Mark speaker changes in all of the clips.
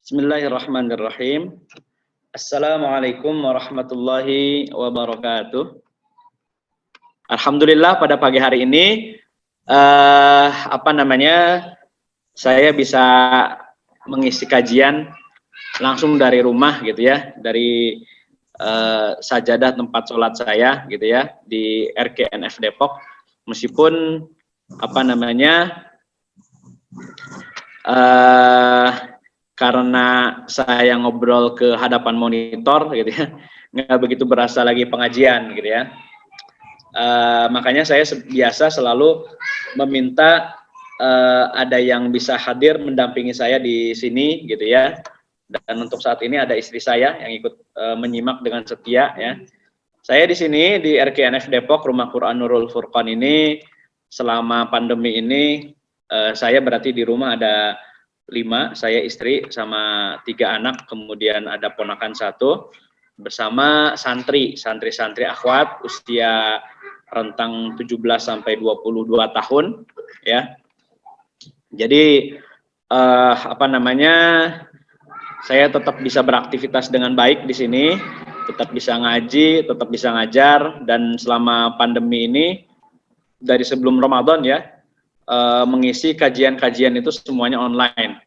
Speaker 1: Bismillahirrahmanirrahim. Assalamualaikum warahmatullahi wabarakatuh. Alhamdulillah pada pagi hari ini saya bisa mengisi kajian langsung dari rumah gitu ya, dari sajadah tempat sholat saya gitu ya di RKNF Depok. Meskipun karena saya ngobrol ke hadapan monitor gitu ya, nggak begitu berasa lagi pengajian gitu ya. Makanya saya biasa selalu meminta ada yang bisa hadir mendampingi saya di sini gitu ya. Dan untuk saat ini ada istri saya yang ikut menyimak dengan setia ya. Saya di sini di RKNF Depok Rumah Quran Nurul Furqan ini selama pandemi ini saya berarti di rumah ada 5, saya istri sama 3 anak, kemudian ada ponakan 1 bersama santri akhwat usia rentang 17 sampai 22 tahun ya. Jadi saya tetap bisa beraktivitas dengan baik di sini, tetap bisa ngaji, tetap bisa ngajar, dan selama pandemi ini dari sebelum Ramadan ya, mengisi kajian-kajian itu semuanya online.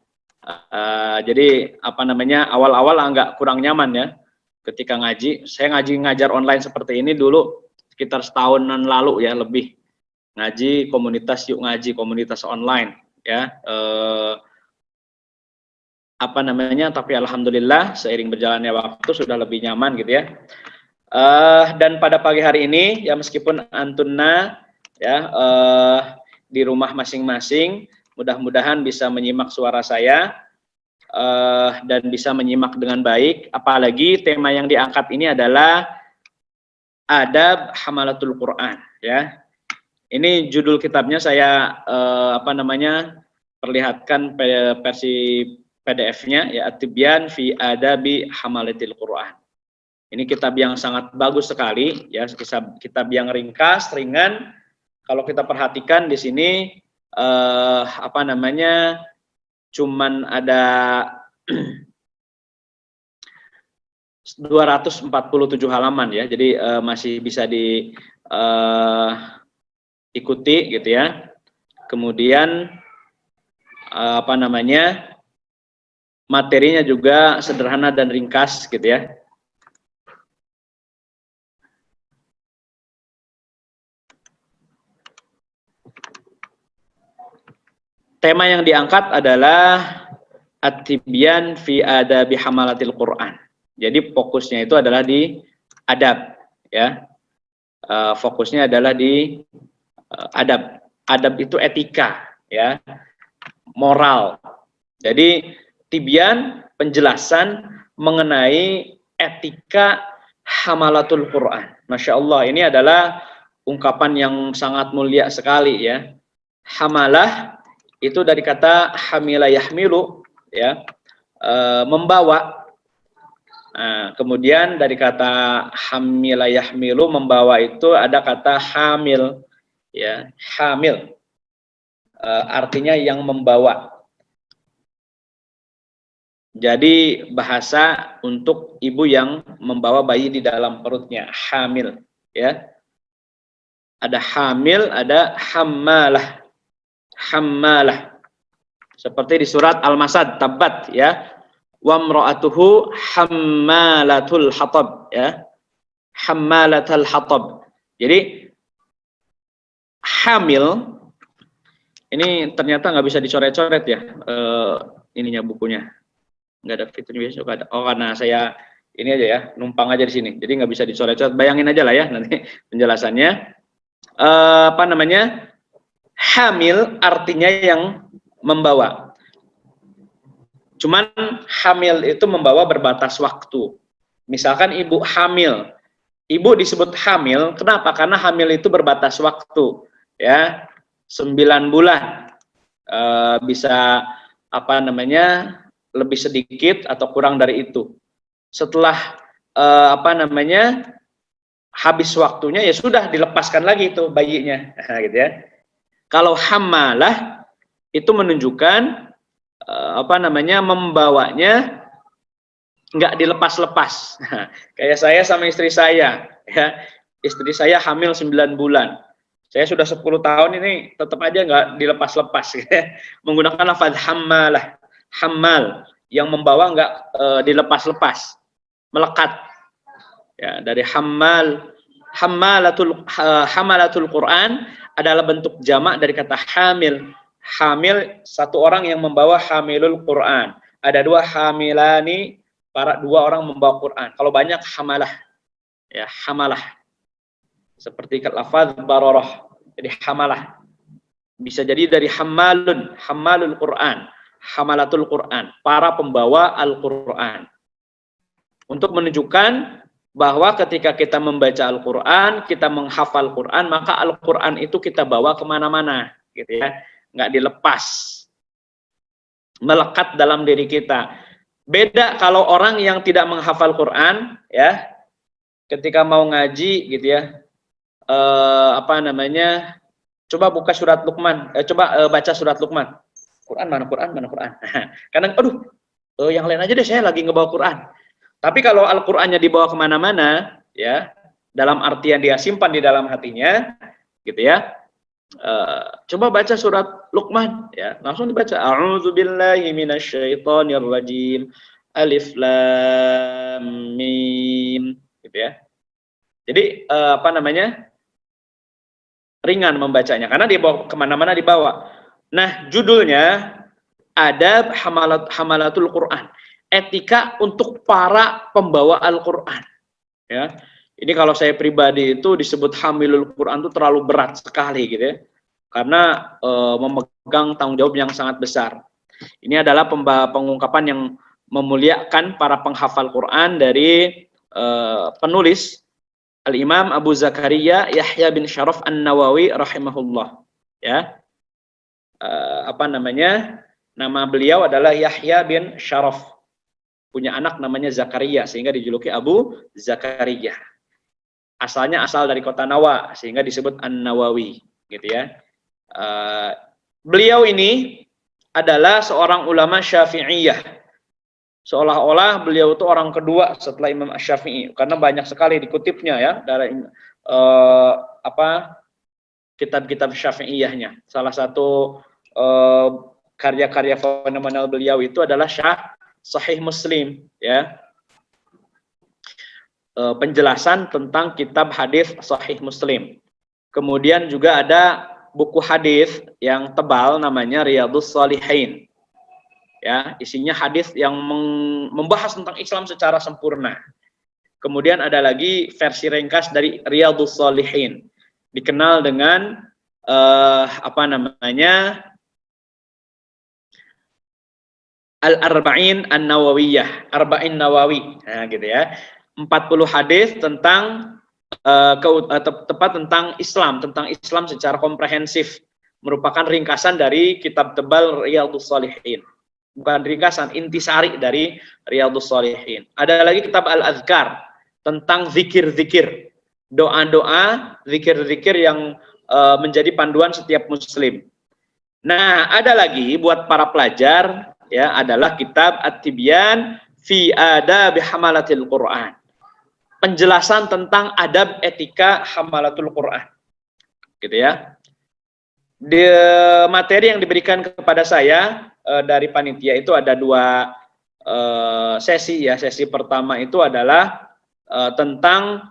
Speaker 1: Jadi awal-awal agak kurang nyaman ya ketika ngaji. Saya ngajar online seperti ini dulu sekitar setahunan lalu ya, lebih ngaji komunitas yuk ngaji, komunitas online ya. Tapi alhamdulillah seiring berjalannya waktu sudah lebih nyaman gitu ya. Dan pada pagi hari ini ya, meskipun antunna ya di rumah masing-masing, mudah-mudahan bisa menyimak suara saya dan bisa menyimak dengan baik. Apalagi tema yang diangkat ini adalah adab hamalatul Quran ya. Ini judul kitabnya saya perlihatkan versi PDF-nya ya, At-Tibyan fi Adabi Hamalatil Quran. Ini kitab yang sangat bagus sekali ya, kitab yang ringkas, ringan. Kalau kita perhatikan di sini cuman ada 247 halaman ya. Jadi masih bisa diikuti gitu ya. Kemudian materinya juga sederhana dan ringkas gitu ya. Tema yang diangkat adalah At-Tibyan fi Adabi Hamalatil Quran. Jadi fokusnya itu adalah di adab ya. Fokusnya adalah di adab. Adab itu etika ya, moral. Jadi tibyan, penjelasan mengenai etika hamalatul Quran. Masya Allah, ini adalah ungkapan yang sangat mulia sekali ya. Hamalah itu dari kata hamila yahmilu ya, membawa. Nah, kemudian dari kata hamila yahmilu, membawa, itu ada kata hamil ya, hamil artinya yang membawa. Jadi bahasa untuk ibu yang membawa bayi di dalam perutnya, hamil ya. Ada hamil, ada hammalah. Hammalah. Seperti di surat Al-Masad, Tabbat ya. Wa mra'atuhu hammalatul hatab ya. Hammalatul hatab. Jadi hamil ini ternyata nggak bisa dicoret-coret ya, ininya bukunya. Nggak ada fiturnya, biasa ada. Oh, karena saya ini aja ya, numpang aja di sini. Jadi nggak bisa dicoret-coret. Bayangin aja lah ya nanti penjelasannya. Hamil artinya yang membawa. Cuman hamil itu membawa berbatas waktu. Misalkan ibu hamil. Ibu disebut hamil, kenapa? Karena hamil itu berbatas waktu. Ya, 9 bulan. Bisa lebih sedikit atau kurang dari itu. Setelah habis waktunya ya sudah dilepaskan lagi itu bayinya, gitu ya. Kalau hamalah itu menunjukkan membawanya nggak dilepas-lepas. Kayak saya sama istri saya, ya. Istri saya hamil 9 bulan. Saya sudah 10 tahun ini tetap aja nggak dilepas-lepas, ya. Menggunakan lafaz hammalah, hammal, yang membawa nggak dilepas-lepas, melekat. Ya, dari hamalatul Quran adalah bentuk jamak dari kata hamil. Hamil, satu orang yang membawa hamilul Quran. Ada dua hamilani, dua orang membawa Quran. Kalau banyak hamalah, ya hamalah. Seperti lafaz bararah. Jadi hamalah. Bisa jadi dari hammalul Quran, hamalatul Quran, para pembawa Al-Quran. Untuk menunjukkan bahwa ketika kita membaca Al-Quran, kita menghafal Quran, maka Al-Quran itu kita bawa kemana-mana, gitu ya, nggak dilepas, melekat dalam diri kita. Beda kalau orang yang tidak menghafal Quran, ya, ketika mau ngaji, gitu ya, coba buka surat Luqman, baca surat Luqman. Quran mana Quran, mana Quran. Kadang, yang lain aja deh, saya lagi ngebawa Quran. Tapi kalau Al-Qur'annya dibawa kemana-mana, ya, dalam artian dia simpan di dalam hatinya, gitu ya. Coba baca surat Luqman, ya, langsung dibaca. A'udzubillahi minasyaitonirrajim. Alif lam mim, gitu ya. Jadi ringan membacanya karena dibawa kemana-mana dibawa. Nah, judulnya Adab Hamalatul Quran. Etika untuk para pembawa Al-Quran. Ya, ini kalau saya pribadi itu disebut hamilul Quran itu terlalu berat sekali, gitu ya, karena memegang tanggung jawab yang sangat besar. Ini adalah pengungkapan yang memuliakan para penghafal Quran dari penulis Al-Imam Abu Zakaria Yahya bin Syaraf An-Nawawi rahimahullah. Ya, nama beliau adalah Yahya bin Syaraf. Punya anak namanya Zakaria, sehingga dijuluki Abu Zakaria. Asalnya asal dari kota Nawa, sehingga disebut An-Nawawi, gitu ya. Beliau ini adalah seorang ulama Syafi'iyah. Seolah-olah beliau itu orang kedua setelah Imam Asy-Syafi'i, karena banyak sekali dikutipnya, ya, dari kitab-kitab Syafi'iyahnya. Salah satu karya-karya fenomenal beliau itu adalah Sahih Muslim, ya, penjelasan tentang kitab hadis Sahih Muslim. Kemudian juga ada buku hadis yang tebal namanya Riyadhus Shalihin, ya, isinya hadis yang membahas tentang Islam secara sempurna. Kemudian ada lagi versi ringkas dari Riyadhus Shalihin, dikenal dengan Al-Arba'in An-Nawawiyah, Arba'in Nawawi, nah, gitu ya. 40 hadis tentang tepat tentang Islam secara komprehensif, merupakan ringkasan dari kitab tebal Riyadhus Shalihin. Bukan ringkasan, intisari dari Riyadhus Shalihin. Ada lagi kitab Al-Azkar tentang zikir-zikir, doa-doa, zikir-zikir yang menjadi panduan setiap muslim. Nah, ada lagi buat para pelajar, ya, adalah kitab At-Tibyan fi Adab Hamalatil Quran. Penjelasan tentang adab etika hamalatul Quran. Gitu ya. Di materi yang diberikan kepada saya dari panitia itu ada dua sesi, ya. Sesi pertama itu adalah tentang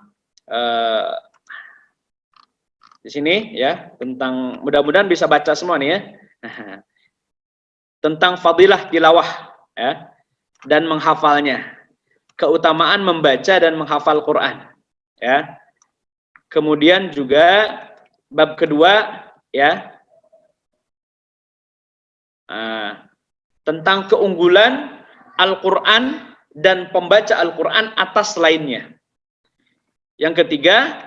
Speaker 1: di sini, ya, tentang, mudah-mudahan bisa baca semua nih, ya. Tentang fadilah tilawah, ya, dan menghafalnya, keutamaan membaca dan menghafal Quran, ya. Kemudian juga bab kedua, ya, tentang keunggulan Al-Quran dan pembaca Al-Quran atas lainnya. Yang ketiga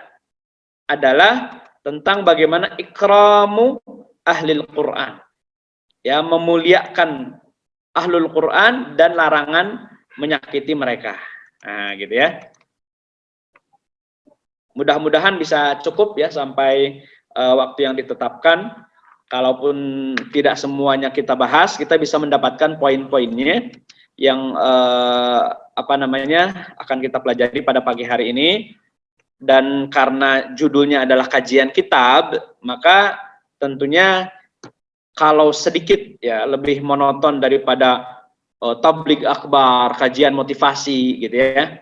Speaker 1: adalah tentang bagaimana ikramu ahlil Quran, ya, memuliakan ahlul Quran dan larangan menyakiti mereka. Nah, gitu ya. Mudah-mudahan bisa cukup, ya, sampai waktu yang ditetapkan. kalaupun tidak semuanya kita bahas, kita bisa mendapatkan poin-poinnya yang akan kita pelajari pada pagi hari ini. Dan karena judulnya adalah kajian kitab, maka tentunya kalau sedikit ya lebih monoton daripada tabligh akbar, kajian motivasi gitu ya,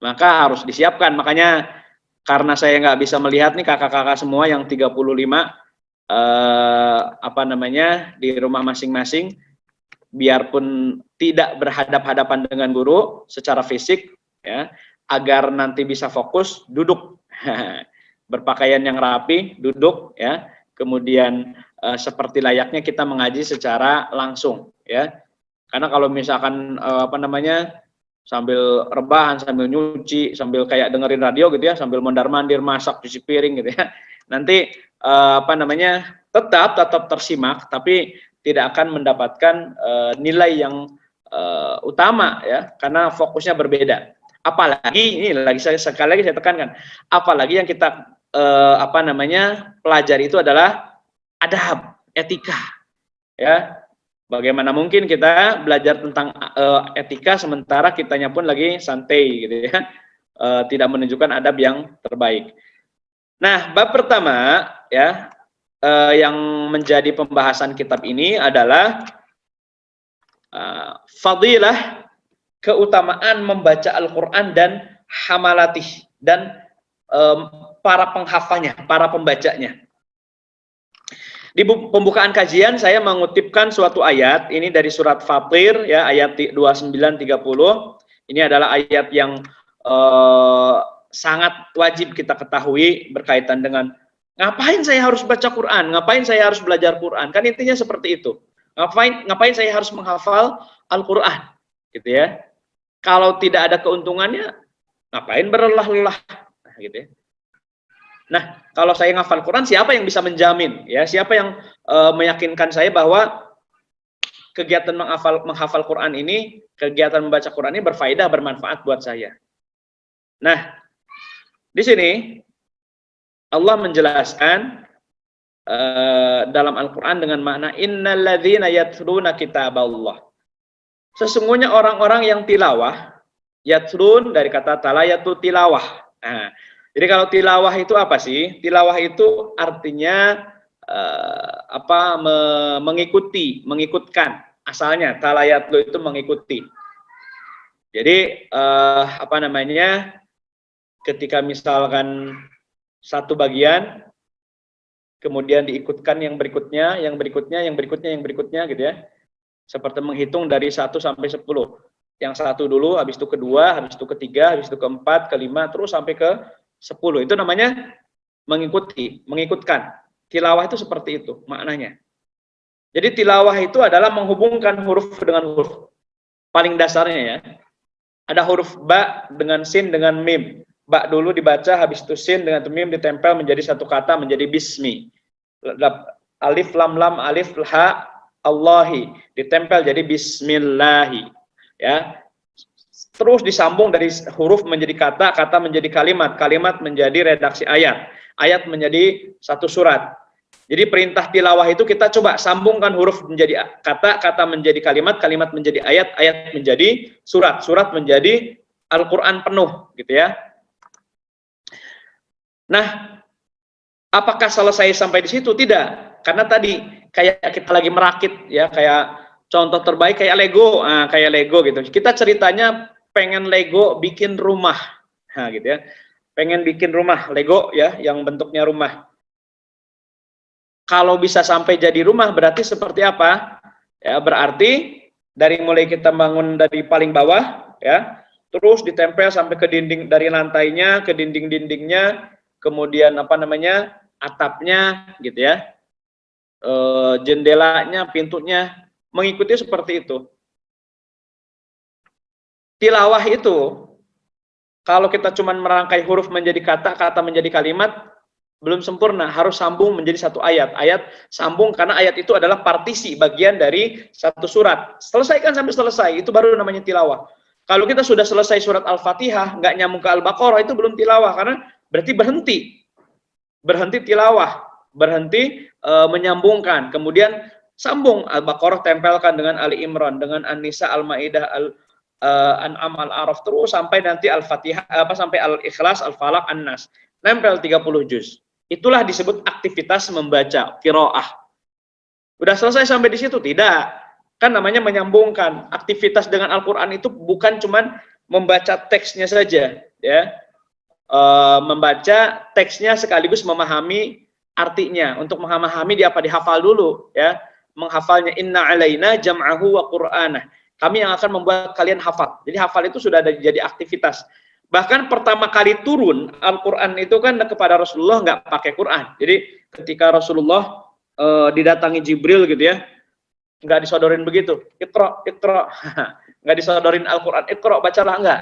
Speaker 1: maka harus disiapkan. Makanya karena saya nggak bisa melihat nih kakak-kakak semua yang 35 di rumah masing-masing, biarpun tidak berhadap-hadapan dengan guru secara fisik ya, agar nanti bisa fokus, duduk berpakaian yang rapi, duduk ya, kemudian seperti layaknya kita mengaji secara langsung ya. Karena kalau misalkan sambil rebahan, sambil nyuci, sambil kayak dengerin radio gitu ya, sambil mondar-mandir, masak, cuci piring gitu ya, nanti tetap tersimak, tapi tidak akan mendapatkan nilai yang utama ya, karena fokusnya berbeda. Apalagi ini sekali lagi saya tekankan, apalagi yang kita pelajari itu adalah adab, etika ya. Bagaimana mungkin kita belajar tentang etika sementara kitanya pun lagi santai gitu ya, tidak menunjukkan adab yang terbaik. Nah, bab pertama ya yang menjadi pembahasan kitab ini adalah fadilah, keutamaan membaca Al-Quran dan hamalatih, dan para penghafalnya, para pembacanya. Di pembukaan kajian saya mengutipkan suatu ayat, ini dari surat Fatir ya, ayat 29-30. Ini adalah ayat yang sangat wajib kita ketahui berkaitan dengan ngapain saya harus baca Quran, ngapain saya harus belajar Quran. Kan intinya seperti itu. Ngapain saya harus menghafal Al-Quran gitu ya. Kalau tidak ada keuntungannya, ngapain berlelah-lelah gitu ya. Nah, kalau saya ngafal Quran, siapa yang bisa menjamin? Ya, siapa yang meyakinkan saya bahwa kegiatan menghafal Quran ini, kegiatan membaca Quran ini berfaedah, bermanfaat buat saya? Nah, di sini Allah menjelaskan dalam Al-Quran dengan makna innalladzina yatluna kitaballah. Sesungguhnya orang-orang yang tilawah, yatlun dari kata talayatu tilawah. Nah, jadi kalau tilawah itu apa sih? Tilawah itu artinya mengikuti, mengikutkan. Asalnya talayatlu itu mengikuti. Jadi ketika misalkan satu bagian kemudian diikutkan yang berikutnya, yang berikutnya, yang berikutnya, yang berikutnya gitu ya. Seperti menghitung dari 1 sampai 10. Yang satu dulu, habis itu kedua, habis itu ketiga, habis itu keempat, kelima, terus sampai ke 10. Itu namanya mengikuti, mengikutkan. Tilawah itu seperti itu maknanya. Jadi tilawah itu adalah menghubungkan huruf dengan huruf. Paling dasarnya ya. Ada huruf ba dengan sin dengan mim. Ba dulu dibaca, habis itu sin dengan mim ditempel menjadi satu kata, menjadi bismi. Alif lam lam alif ha Allahi ditempel jadi bismillahi ya. Terus disambung dari huruf menjadi kata, kata menjadi kalimat, kalimat menjadi redaksi ayat, ayat menjadi satu surat. Jadi perintah tilawah itu kita coba sambungkan huruf menjadi kata, kata menjadi kalimat, kalimat menjadi ayat, ayat menjadi surat, surat menjadi Al-Quran penuh gitu ya. Nah, apakah selesai sampai di situ? Tidak, karena tadi kayak kita lagi merakit ya, kayak contoh terbaik kayak Lego, kayak Lego gitu. Kita ceritanya pengen Lego bikin rumah, nah gitu ya, pengen bikin rumah Lego ya, yang bentuknya rumah. Kalau bisa sampai jadi rumah berarti seperti apa? Ya berarti dari mulai kita bangun dari paling bawah ya, terus ditempel sampai ke dinding, dari lantainya ke dinding-dindingnya, kemudian atapnya gitu ya, jendelanya, pintunya, mengikuti seperti itu. Tilawah itu kalau kita cuma merangkai huruf menjadi kata, kata menjadi kalimat, belum sempurna, harus sambung menjadi satu ayat. Ayat sambung karena ayat itu adalah partisi, bagian dari satu surat. Selesaikan sampai selesai, itu baru namanya tilawah. Kalau kita sudah selesai surat Al-Fatihah, nggak nyambung ke Al-Baqarah, itu belum tilawah, karena berarti berhenti tilawah. berhenti menyambungkan, kemudian sambung Al-Baqarah tempelkan dengan Ali Imran, dengan An-Nisa, Al-Maidah, An'am, Al-A'raf, terus sampai nanti Al-Fatihah, sampai Al-Ikhlas, Al-Falaq, An-Nas, nempel 30 juz. Itulah disebut aktivitas membaca qiraah. Udah selesai sampai di situ? Tidak. Kan namanya menyambungkan. Aktivitas dengan Al-Qur'an itu bukan cuman membaca teksnya saja, ya. Membaca teksnya sekaligus memahami artinya. Untuk memahami dia dihafal dulu, ya. Menghafalnya, inna alaina jam'ahu wa qur'anah. Kami yang akan membuat kalian hafal. Jadi hafal itu sudah ada jadi aktivitas. Bahkan pertama kali turun Al-Qur'an itu kan kepada Rasulullah nggak pakai Qur'an. Jadi ketika Rasulullah didatangi Jibril gitu ya, nggak disodorin begitu, Iqra, nggak disodorin Al-Qur'an, Iqra, bacalah, enggak.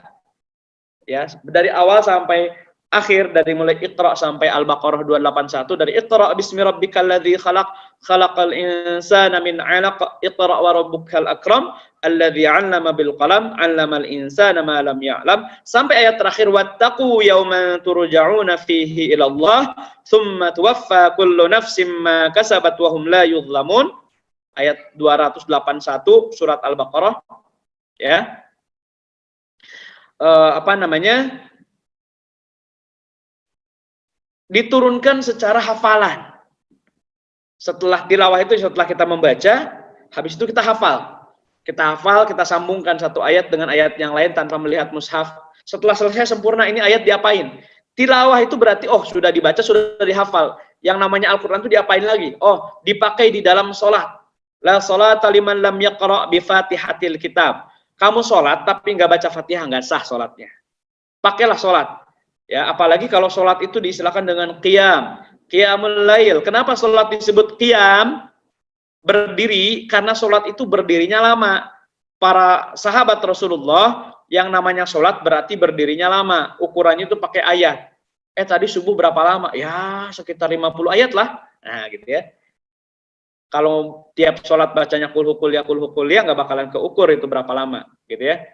Speaker 1: Ya, dari awal sampai akhir, dari mulai Iqra sampai Al-Baqarah 281, dari Iqra bismi rabbikal ladzi khalaq, khalaqal insana min 'alaq, Iqra wa rabbukal akram, alladzi 'allama bil qalam, 'allamal insana ma lam ya'lam, sampai ayat terakhir, wattaqu yawman turja'una fihi ila Allah, tsumma tuwaffa kullu nafsin ma kasabat wa hum la yuzlamun. Ayat 281 surat Al-Baqarah, ya. Diturunkan secara hafalan. Setelah tilawah itu, setelah kita membaca, habis itu kita hafal. Kita hafal, kita sambungkan satu ayat dengan ayat yang lain tanpa melihat mushaf. Setelah selesai sempurna, ini ayat diapain? Tilawah itu berarti, oh sudah dibaca, sudah dihafal. Yang namanya Al-Quran itu diapain lagi? Oh, dipakai di dalam sholat. La sholata liman lam yaqra' bi fatihatil kitab. Kamu sholat tapi nggak baca Fatihah, nggak sah sholatnya. Pakailah sholat. Ya, apalagi kalau sholat itu diistilahkan dengan qiyam, qiyamul lail. Kenapa sholat disebut qiyam? Berdiri, karena sholat itu berdirinya lama. Para sahabat Rasulullah yang namanya sholat berarti berdirinya lama. Ukurannya itu pakai ayat. Tadi subuh berapa lama? Ya, sekitar 50 ayat lah. Nah, gitu ya. Kalau tiap sholat bacanya kul hukul ya nggak bakalan keukur itu berapa lama, gitu ya.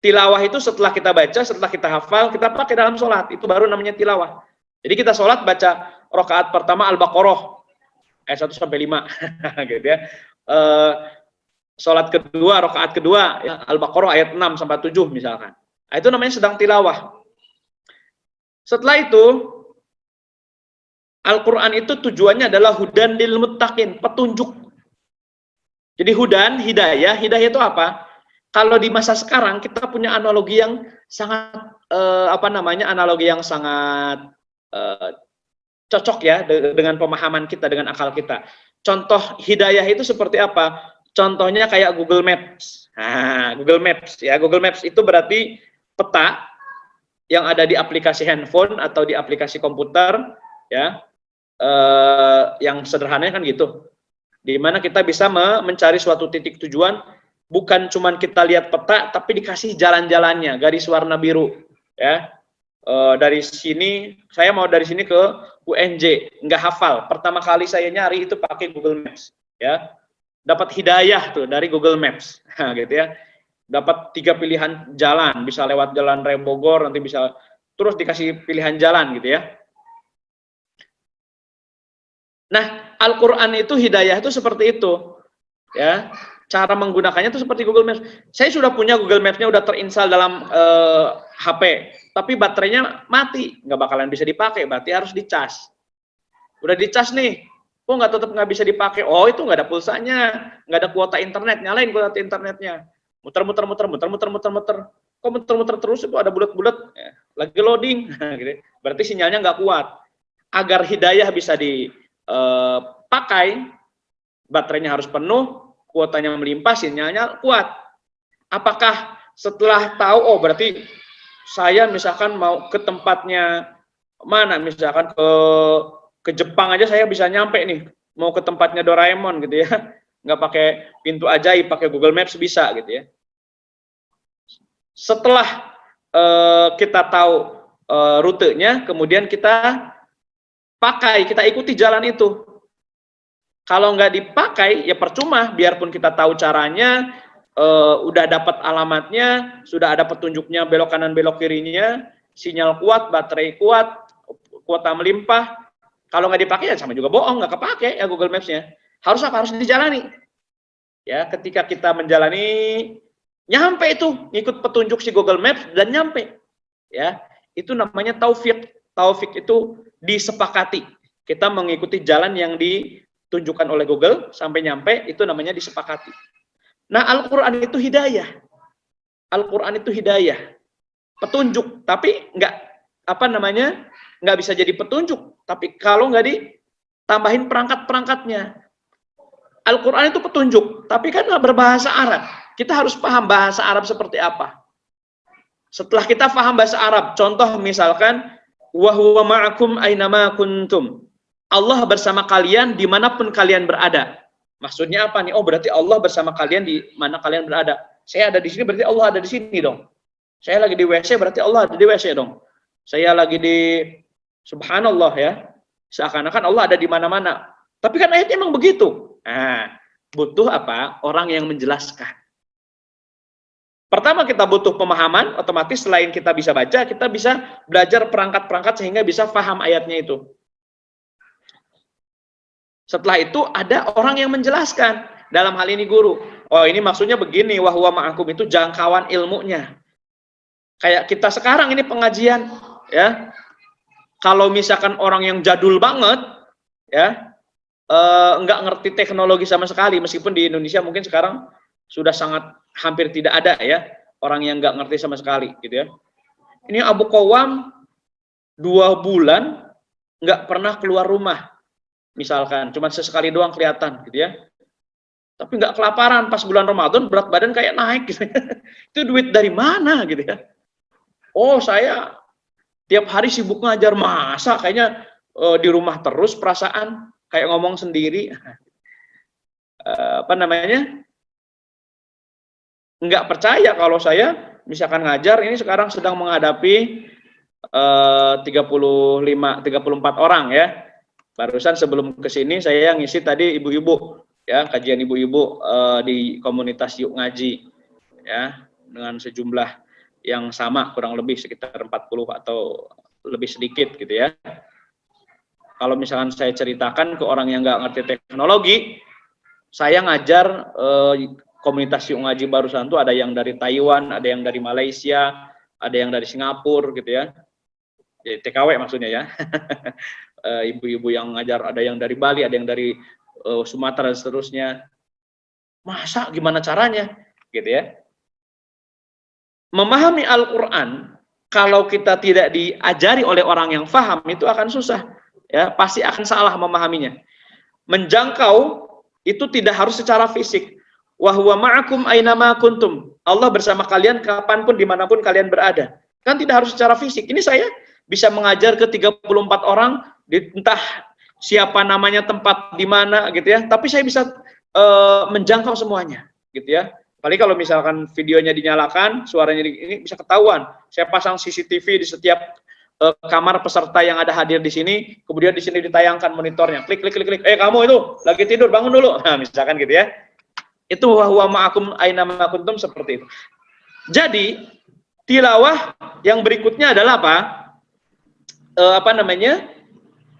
Speaker 1: Tilawah itu setelah kita baca, setelah kita hafal, kita pakai dalam sholat, itu baru namanya tilawah. Jadi kita sholat baca rakaat pertama Al-Baqarah ayat 1 sampai 5, gitu ya. Sholat kedua, rakaat kedua ya, Al-Baqarah ayat 6 sampai 7 misalkan. Nah, itu namanya sedang tilawah. Setelah itu Al-Quran itu tujuannya adalah hudan lil muttaqin, petunjuk. Jadi hudan, hidayah itu apa? Kalau di masa sekarang kita punya analogi yang sangat analogi yang sangat cocok ya dengan pemahaman kita, dengan akal kita. Contoh hidayah itu seperti apa? Contohnya kayak Google Maps. Nah, Google Maps ya, Google Maps itu berarti peta yang ada di aplikasi handphone atau di aplikasi komputer ya. Yang sederhananya kan gitu, di mana kita bisa mencari suatu titik tujuan, bukan cuman kita lihat peta, tapi dikasih jalan-jalannya, garis warna biru, ya. Dari sini, saya mau dari sini ke UNJ, nggak hafal. Pertama kali saya nyari itu pakai Google Maps, ya. Dapat hidayah tuh dari Google Maps, nah, gitu ya. Dapat 3 pilihan jalan, bisa lewat jalan Raya Bogor, nanti bisa terus dikasih pilihan jalan, gitu ya. Nah, Al-Quran itu hidayah itu seperti itu, ya. Cara menggunakannya itu seperti Google Maps. Saya sudah punya Google Maps-nya, udah terinstall dalam HP, tapi baterainya mati, nggak bakalan bisa dipakai, berarti harus dicas. Udah dicas nih, kok tetap nggak bisa dipakai? Oh, itu nggak ada pulsanya, nggak ada kuota internet, nyalain kuota internetnya. Muter-muter. Kok muter-muter terus, itu ada bulat-bulat, ya, lagi loading, gitu. Berarti sinyalnya nggak kuat. Agar hidayah bisa pakai, baterainya harus penuh, kuotanya melimpah, sinyalnya kuat. Apakah setelah tahu, oh berarti saya misalkan mau ke tempatnya mana, misalkan ke Jepang aja saya bisa nyampe nih, mau ke tempatnya Doraemon gitu ya, nggak pakai pintu ajaib, pakai Google Maps bisa gitu ya. Setelah kita tahu rutenya, kemudian kita pakai, kita ikuti jalan itu. Kalau nggak dipakai, ya percuma. Biarpun kita tahu caranya, udah dapat alamatnya, sudah ada petunjuknya, belok kanan, belok kirinya, sinyal kuat, baterai kuat, kuota melimpah, Kalau nggak dipakai ya sama juga bohong, nggak kepake ya Google Maps-nya. Harus apa? Harus dijalani. Ya, ketika kita menjalani, nyampe itu, ngikut petunjuk si Google Maps dan nyampe. Ya, itu namanya taufik. Taufik itu disepakati. Kita mengikuti jalan yang ditunjukkan oleh Google sampai nyampe, itu namanya disepakati. Nah, Al-Quran itu hidayah. Al-Quran itu hidayah. Petunjuk, tapi nggak bisa jadi petunjuk. Tapi kalau nggak ditambahin perangkat-perangkatnya. Al-Quran itu petunjuk, tapi kan nggak berbahasa Arab. Kita harus paham bahasa Arab seperti apa. Setelah kita paham bahasa Arab, contoh misalkan, wa huwa ma'akum ainama kuntum. Allah bersama kalian dimanapun kalian berada. Maksudnya apa nih? Oh, berarti Allah bersama kalian di mana kalian berada. Saya ada di sini, berarti Allah ada di sini dong. Saya lagi di WC, berarti Allah ada di WC dong. Saya lagi di subhanallah ya. Seakan-akan Allah ada di mana-mana. Tapi kan ayatnya emang begitu. Nah, butuh apa? Orang yang menjelaskan. Pertama kita butuh pemahaman, otomatis selain kita bisa baca, kita bisa belajar perangkat-perangkat sehingga bisa paham ayatnya itu. Setelah itu ada orang yang menjelaskan. Dalam hal ini guru. Oh, ini maksudnya begini, wa huwa ma'akum itu jangkauan ilmunya. Kayak kita sekarang ini pengajian, ya. Kalau misalkan orang yang jadul banget, ya, nggak ngerti teknologi sama sekali, meskipun di Indonesia mungkin sekarang sudah sangat hampir tidak ada ya orang yang nggak ngerti sama sekali, gitu ya. Ini Abu Qawam 2 bulan nggak pernah keluar rumah, misalkan, cuma sesekali doang kelihatan, gitu ya. Tapi nggak kelaparan, pas bulan Ramadan berat badan kayak naik, gitu ya. Itu duit dari mana, gitu ya? Oh, saya tiap hari sibuk ngajar, masa kayaknya di rumah terus perasaan. Kayak ngomong sendiri, nggak percaya kalau saya misalkan ngajar, ini sekarang sedang menghadapi 34 orang ya. Barusan sebelum kesini saya ngisi tadi ibu-ibu, ya, kajian ibu-ibu di komunitas Yuk Ngaji, ya, dengan sejumlah yang sama, kurang lebih sekitar 40 atau lebih sedikit gitu ya. Kalau misalkan saya ceritakan ke orang yang nggak ngerti teknologi, saya ngajar komunitas Yuk Ngaji barusan tuh ada yang dari Taiwan, ada yang dari Malaysia, ada yang dari Singapura gitu ya. Jadi TKW maksudnya ya. Ibu-ibu yang ngajar, ada yang dari Bali, ada yang dari Sumatera dan seterusnya. Masa gimana caranya? Gitu ya. Memahami Al-Quran, kalau kita tidak diajari oleh orang yang paham, itu akan susah. Ya, pasti akan salah memahaminya. Menjangkau itu tidak harus secara fisik. Wa huwa ma'akum ainama kuntum. Allah bersama kalian kapanpun dimanapun kalian berada. Kan tidak harus secara fisik. Ini saya bisa mengajar ke 34 orang, entah siapa namanya, tempat di mana gitu ya. Tapi saya bisa menjangkau semuanya, gitu ya. Paling kalau misalkan videonya dinyalakan, suaranya ini bisa ketahuan. Saya pasang CCTV di setiap kamar peserta yang ada hadir di sini, kemudian di sini ditayangkan monitornya, klik, kamu itu lagi tidur, bangun dulu, nah misalkan gitu ya. Itu wa huwa ma'akum ainama kuntum, seperti itu. Jadi tilawah yang berikutnya adalah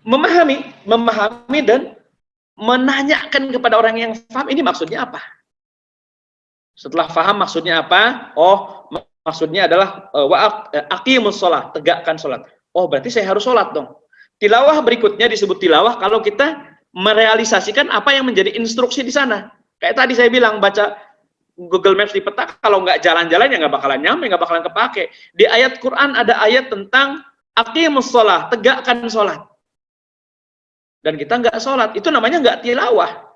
Speaker 1: memahami dan menanyakan kepada orang yang paham, ini maksudnya apa. Setelah paham maksudnya apa, oh maksudnya adalah aqimus sholat, tegakkan sholat. Oh, berarti saya harus sholat dong. Tilawah berikutnya disebut tilawah kalau kita merealisasikan apa yang menjadi instruksi di sana. Kayak tadi saya bilang, baca Google Maps di peta, kalau nggak jalan-jalan ya nggak bakalan nyampe, nggak bakalan kepake. Di ayat Quran ada ayat tentang aqimus sholat, tegakkan sholat. Dan kita nggak sholat, itu namanya nggak tilawah.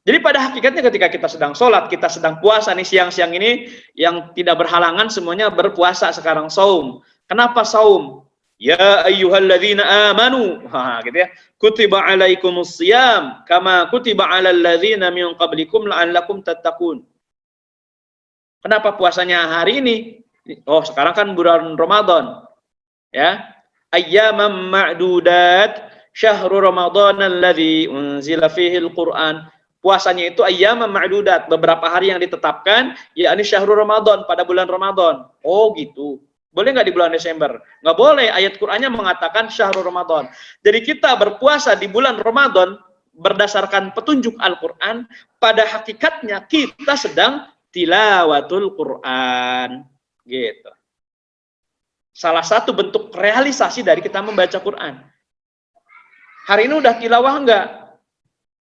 Speaker 1: Jadi pada hakikatnya ketika kita sedang sholat, kita sedang puasa nih, siang-siang ini yang tidak berhalangan semuanya berpuasa sekarang, saum. Kenapa saum? Ya ayyuhalladzina amanu, gitu ya. Kutiba alaikumus shiyam kama kutiba alal ladzina min qablikum la'allakum tattaqun. Kenapa puasanya hari ini? Oh, sekarang kan bulan Ramadan. Ya. Ayyamam ma'dudat syahrul ramadan alladzi unzila fihi al-Qur'an. Puasanya itu ayyamam ma'dudat, beberapa hari yang ditetapkan, yakni syahrul Ramadan, pada bulan Ramadan. Oh gitu. Boleh nggak di bulan Desember? Nggak boleh, ayat Qur'annya mengatakan syahrul Ramadan. Jadi kita berpuasa di bulan Ramadan berdasarkan petunjuk Al-Quran, pada hakikatnya kita sedang tilawatul Quran. Gitu. Salah satu bentuk realisasi dari kita membaca Quran. Hari ini udah tilawah enggak?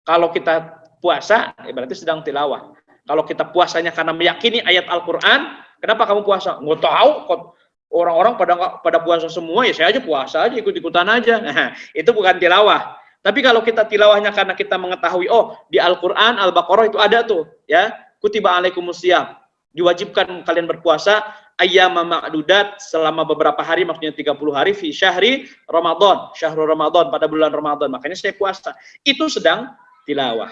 Speaker 1: Kalau kita puasa, berarti sedang tilawah. Kalau kita puasanya karena meyakini ayat Al-Quran, kenapa kamu puasa? Nggak tahu, kok orang-orang pada puasa semua, ya saya aja puasa aja, ikut-ikutan aja. Nah, itu bukan tilawah. Tapi kalau kita tilawahnya karena kita mengetahui, oh di Al-Quran, Al-Baqarah itu ada tuh, ya, kutiba alaikumusiyam, diwajibkan kalian berpuasa ayyama ma'dudat selama beberapa hari, maksudnya 30 hari fi syahri Ramadan, syahrul Ramadan, pada bulan Ramadan. Makanya saya puasa. Itu sedang tilawah.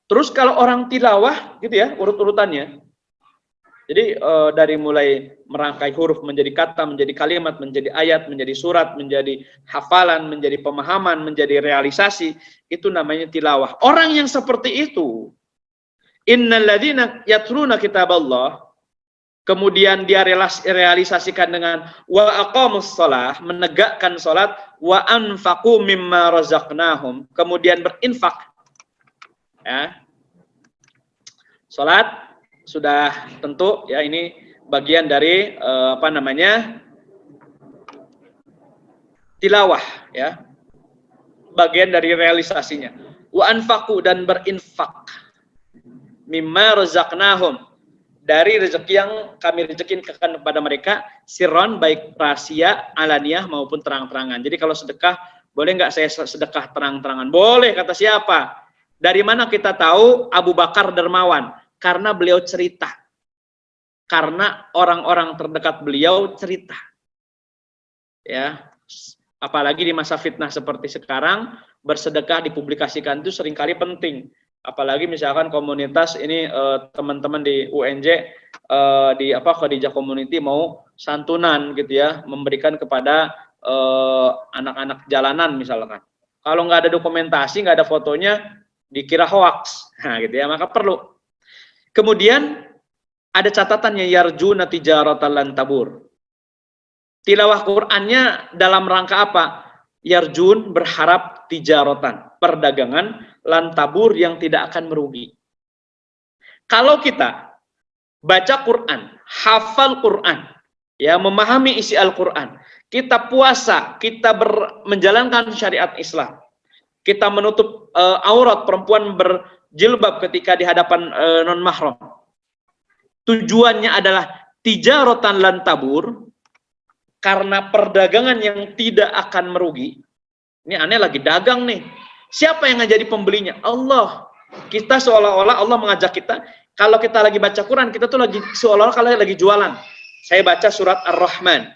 Speaker 1: Terus kalau orang tilawah gitu ya, urut-urutannya. Jadi dari mulai merangkai huruf menjadi kata, menjadi kalimat, menjadi ayat, menjadi surat, menjadi hafalan, menjadi pemahaman, menjadi realisasi, itu namanya tilawah. Orang yang seperti itu, innalladzina yatluna kitaballah, kemudian dia realisasikan dengan wa aqamus shalah, menegakkan salat, wa anfaqu mimma razaqnahum, kemudian berinfak. Ya. Salat sudah tentu ya, ini bagian dari tilawah ya. Bagian dari realisasinya. Wa anfaqu, dan berinfak. Mimma razaqnahum, dari rezeki yang kami rezekin kepada mereka, sirron, baik rahasia, alaniyah maupun terang-terangan. Jadi kalau sedekah, boleh nggak saya sedekah terang-terangan? Boleh, kata siapa? Dari mana kita tahu Abu Bakar dermawan? Karena beliau cerita. Karena orang-orang terdekat beliau cerita. Ya, apalagi di masa fitnah seperti sekarang, bersedekah dipublikasikan itu seringkali penting. Apalagi misalkan komunitas ini teman-teman di UNJ di Khadijah Community mau santunan gitu ya, memberikan kepada anak-anak jalanan misalkan. Kalau nggak ada dokumentasi, nggak ada fotonya, dikira hoax. Nah, gitu ya, maka perlu. Kemudian ada catatannya, yarjuna tijaratan lan tabur. Tilawah Qur'annya dalam rangka apa? Yarjun, berharap, tijaratan, perdagangan, lan tabur, yang tidak akan merugi. Kalau kita baca Quran, hafal Quran, ya, memahami isi Al-Quran, kita puasa, kita menjalankan syariat Islam, kita menutup aurat, perempuan berjilbab ketika di hadapan non-mahram, tujuannya adalah tijaratan lan tabur, karena perdagangan yang tidak akan merugi. Ini aneh, lagi dagang nih. Siapa yang jadi pembelinya? Allah. Kita seolah-olah Allah mengajak kita, kalau kita lagi baca Quran, kita tuh lagi seolah-olah kalau lagi jualan. Saya baca surat Ar-Rahman.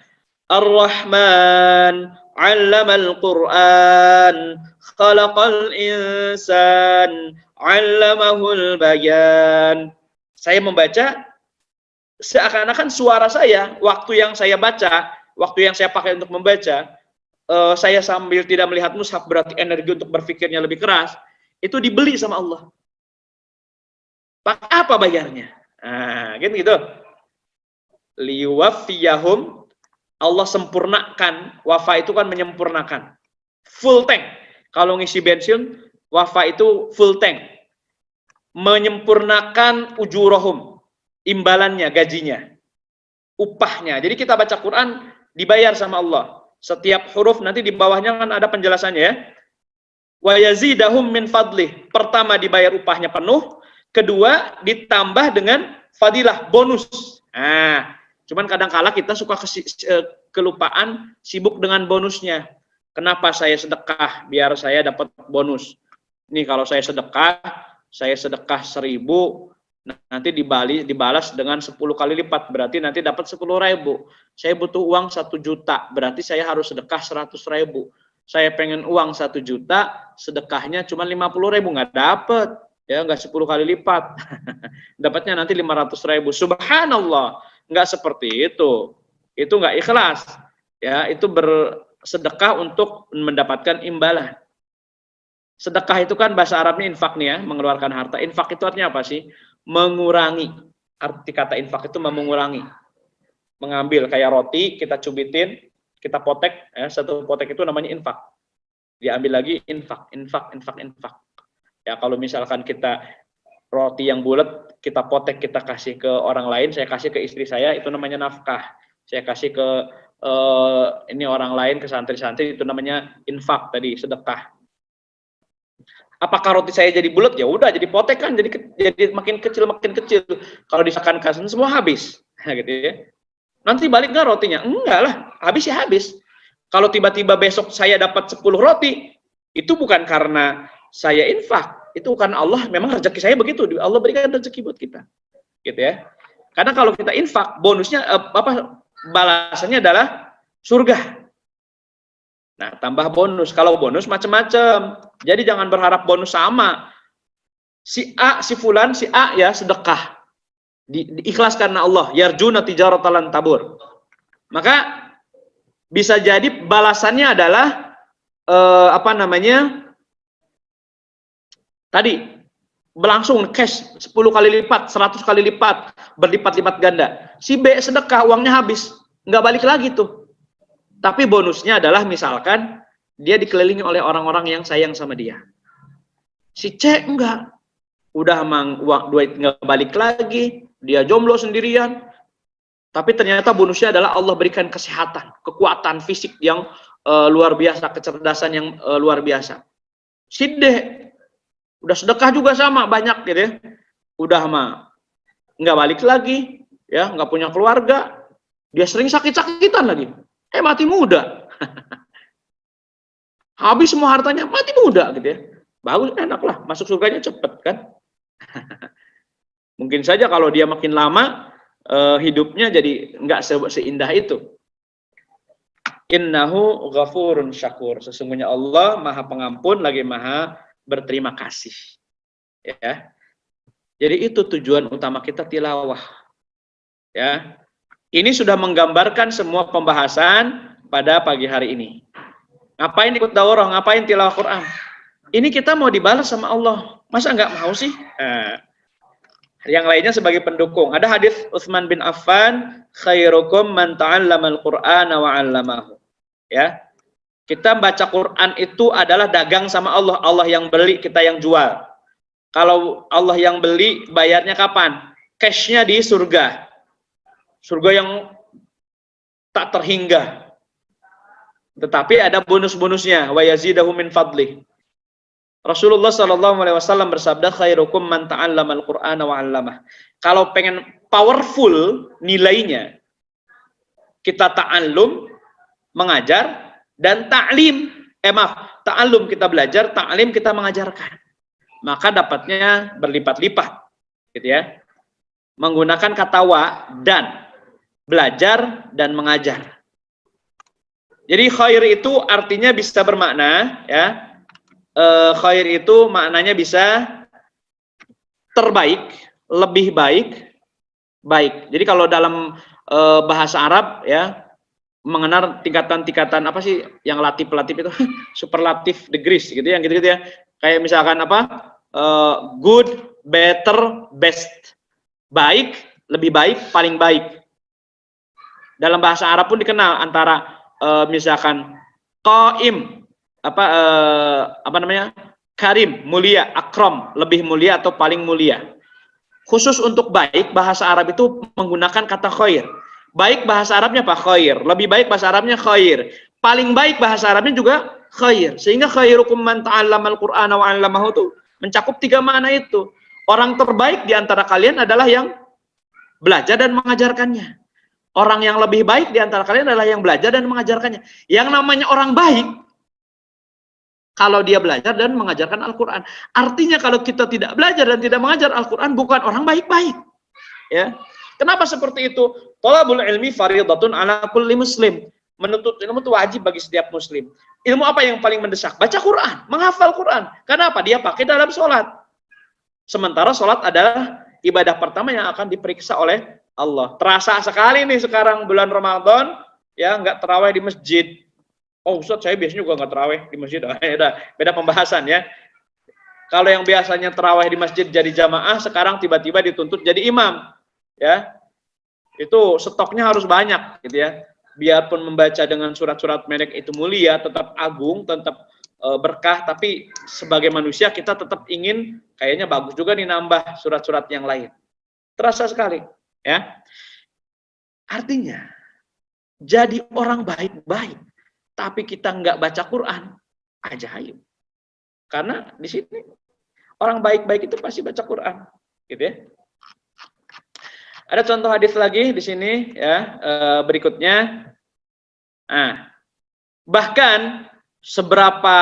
Speaker 1: Ar-Rahman 'allamal Qur'an, khalaqal insan, 'allamahul bayan. Saya membaca seakan-akan suara saya, waktu yang saya baca, waktu yang saya pakai untuk membaca, saya sambil tidak melihat mushaf, berarti energi untuk berpikirnya lebih keras, itu dibeli sama Allah. Pakai apa bayarnya? Nah, gitu. Liwafiyahum, Allah sempurnakan. Wafa itu kan menyempurnakan. Full tank. Kalau ngisi bensin, wafa itu full tank. Menyempurnakan ujurahum, imbalannya, gajinya, upahnya. Jadi kita baca Quran dibayar sama Allah. Setiap huruf nanti di bawahnya kan ada penjelasannya ya. Wa yazidahum min fadlih. Pertama dibayar upahnya penuh, kedua ditambah dengan fadilah, bonus. Nah, cuman kadang-kala kita suka kelupaan, sibuk dengan bonusnya. Kenapa saya sedekah biar saya dapat bonus? Nih kalau saya sedekah 1.000, nanti dibalas dengan 10 kali lipat, berarti nanti dapat 10.000. Saya butuh uang 1 juta, berarti saya harus sedekah 100.000. Saya pengen uang 1 juta, sedekahnya cuma 50.000, nggak dapat, ya, nggak 10 kali lipat. Dapatnya nanti 500.000. Subhanallah, nggak seperti itu. Itu nggak ikhlas. Ya, itu bersedekah untuk mendapatkan imbalan. Sedekah itu kan bahasa Arabnya infak nih ya, mengeluarkan harta. Infak itu artinya apa sih? Mengurangi. Arti kata infak itu mengurangi. mengambil kayak roti, kita cubitin, kita potek, ya, satu potek itu namanya infak. Diambil lagi infak. Ya kalau misalkan kita roti yang bulat, kita potek, kita kasih ke orang lain, saya kasih ke istri saya, itu namanya nafkah. Saya kasih ke ini orang lain, ke santri-santri, itu namanya infak tadi, sedekah. Apakah roti saya jadi bulat? Ya udah jadi potek kan, jadi makin kecil. Kalau disakankan semua habis, gitu ya. Nanti balik nggak rotinya? Enggak lah, habis ya habis. Kalau tiba-tiba besok saya dapat 10 roti, itu bukan karena saya infak, itu kan Allah, memang rezeki saya begitu, Allah berikan rezeki buat kita, gitu ya. Karena kalau kita infak, bonusnya balasannya adalah surga. Nah, tambah bonus. Kalau bonus macam-macam. Jadi jangan berharap bonus sama. Si A, si fulan, si A ya sedekah. Ikhlas karena Allah. Yarjuna tijaratan lan tabur. Maka bisa jadi balasannya adalah tadi berlangsung cash 10 kali lipat, 100 kali lipat, berlipat-lipat ganda. Si B sedekah, uangnya habis, nggak balik lagi tuh. Tapi bonusnya adalah misalkan dia dikelilingi oleh orang-orang yang sayang sama dia. Si C enggak, udah uang duit nggak balik lagi, dia jomblo sendirian. Tapi ternyata bonusnya adalah Allah berikan kesehatan, kekuatan fisik yang luar biasa, kecerdasan yang luar biasa. Si D udah sedekah juga sama banyak gitu ya, udah nggak balik lagi, ya nggak punya keluarga, dia sering sakit-sakitan lagi, mati muda, habis semua hartanya, mati muda gitu ya, bagus, enak lah, masuk surganya cepet kan. Mungkin saja kalau dia makin lama hidupnya jadi nggak seindah itu. Innahu ghafurun syakur, sesungguhnya Allah maha pengampun lagi maha berterima kasih, ya. Jadi itu tujuan utama kita tilawah, ya. Ini sudah menggambarkan semua pembahasan pada pagi hari ini. Ngapain ikut daurah, ngapain tilawah Quran? Ini kita mau dibalas sama Allah, masa nggak mau sih? Nah, yang lainnya sebagai pendukung. Ada hadis Utsman bin Affan, khairukum man ta'allamal Qur'ana wa 'allamahu. Ya. Kita baca Quran itu adalah dagang sama Allah. Allah yang beli, kita yang jual. Kalau Allah yang beli, bayarnya kapan? Cashnya di surga. Surga yang tak terhingga. Tetapi ada bonus-bonusnya. Wa yazidahu min fadlih. Rasulullah SAW bersabda, khairukum man ta'allamal Qur'ana wa 'allamah. Kalau pengen powerful nilainya, kita ta'allum, mengajar, dan ta'lim, ta'allum kita belajar, ta'lim kita mengajarkan. Maka dapatnya berlipat-lipat, gitu ya. Menggunakan kata wa dan, belajar dan mengajar. Jadi khair itu artinya bisa bermakna, ya. Khair itu maknanya bisa terbaik, lebih baik, baik. Jadi kalau dalam bahasa Arab, ya, mengenal tingkatan-tingkatan apa sih yang latif-latif itu superlatif degrees gitu yang gitu-gitu ya, kayak misalkan good, better, best, baik, lebih baik, paling baik. Dalam bahasa Arab pun dikenal antara misalkan qaim, karim, mulia, akram, lebih mulia atau paling mulia. Khusus untuk baik, bahasa Arab itu menggunakan kata khair. Baik bahasa Arabnya apa? Khair. Lebih baik bahasa Arabnya khair. Paling baik bahasa Arabnya juga khair. Sehingga khairukum man ta'allamal Qur'ana wa 'allamahu itu mencakup 3 makna itu. Orang terbaik di antara kalian adalah yang belajar dan mengajarkannya. Orang yang lebih baik di antara kalian adalah yang belajar dan mengajarkannya. Yang namanya orang baik kalau dia belajar dan mengajarkan Al-Quran. Artinya kalau kita tidak belajar dan tidak mengajar Al-Quran, bukan orang baik-baik. Ya. Kenapa seperti itu? Thalabul ilmi fardhatun ala kulli muslim. Menuntut ilmu itu wajib bagi setiap muslim. Ilmu apa yang paling mendesak? Baca Quran, menghafal Quran. Kenapa? Dia pakai dalam sholat. Sementara sholat adalah ibadah pertama yang akan diperiksa oleh Allah. Terasa sekali nih sekarang bulan Ramadan, ya nggak terawih di masjid. Oh Ustaz, saya biasanya juga nggak terawih di masjid. Beda pembahasan ya. Kalau yang biasanya terawih di masjid jadi jamaah, sekarang tiba-tiba dituntut jadi imam. Ya, Itu stoknya harus banyak gitu ya. Biarpun membaca dengan surat-surat pendek itu mulia, tetap agung, tetap berkah, tapi sebagai manusia kita tetap ingin kayaknya bagus juga nih nambah surat-surat yang lain. Terasa sekali, ya. Artinya jadi orang baik-baik, tapi kita nggak baca Quran, ajaib. Karena di sini orang baik-baik itu pasti baca Quran, gitu ya. Ada contoh hadis lagi di sini ya, berikutnya. Nah, bahkan seberapa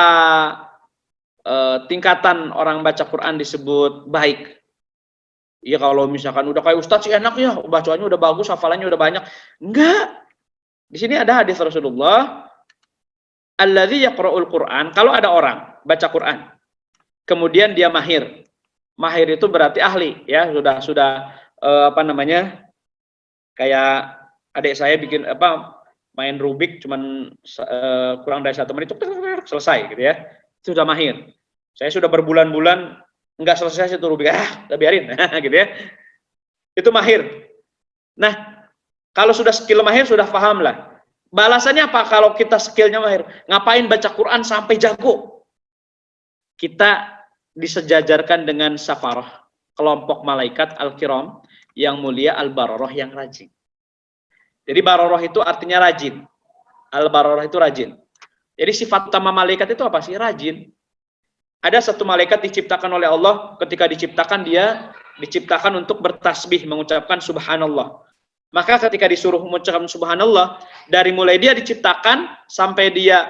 Speaker 1: tingkatan orang baca Quran disebut baik. Ya kalau misalkan udah kayak Ustadz sih enak ya, bacaannya udah bagus, hafalannya udah banyak. Enggak. Di sini ada hadis Rasulullah, alladzi yaqra'ul Quran, kalau ada orang baca Quran, kemudian dia mahir. Mahir itu berarti ahli, ya, sudah apa namanya? Kayak adik saya bikin main Rubik cuman kurang dari 1 menit selesai gitu ya. Itu sudah mahir. Saya sudah berbulan-bulan enggak selesai itu Rubik, udah biarin gitu ya. Itu mahir. Nah, kalau sudah skill mahir sudah paham lah. Balasannya apa kalau kita skillnya mahir? Ngapain baca Quran sampai jago? Kita disejajarkan dengan safarah, kelompok malaikat al-kiram yang mulia, al-bararah yang rajin. Jadi bararah itu artinya rajin. Al-bararah itu rajin. Jadi sifat utama malaikat itu apa sih? Rajin. Ada satu malaikat diciptakan oleh Allah, ketika diciptakan dia diciptakan untuk bertasbih, mengucapkan subhanallah. Maka ketika disuruh mengucapkan subhanallah, dari mulai dia diciptakan sampai dia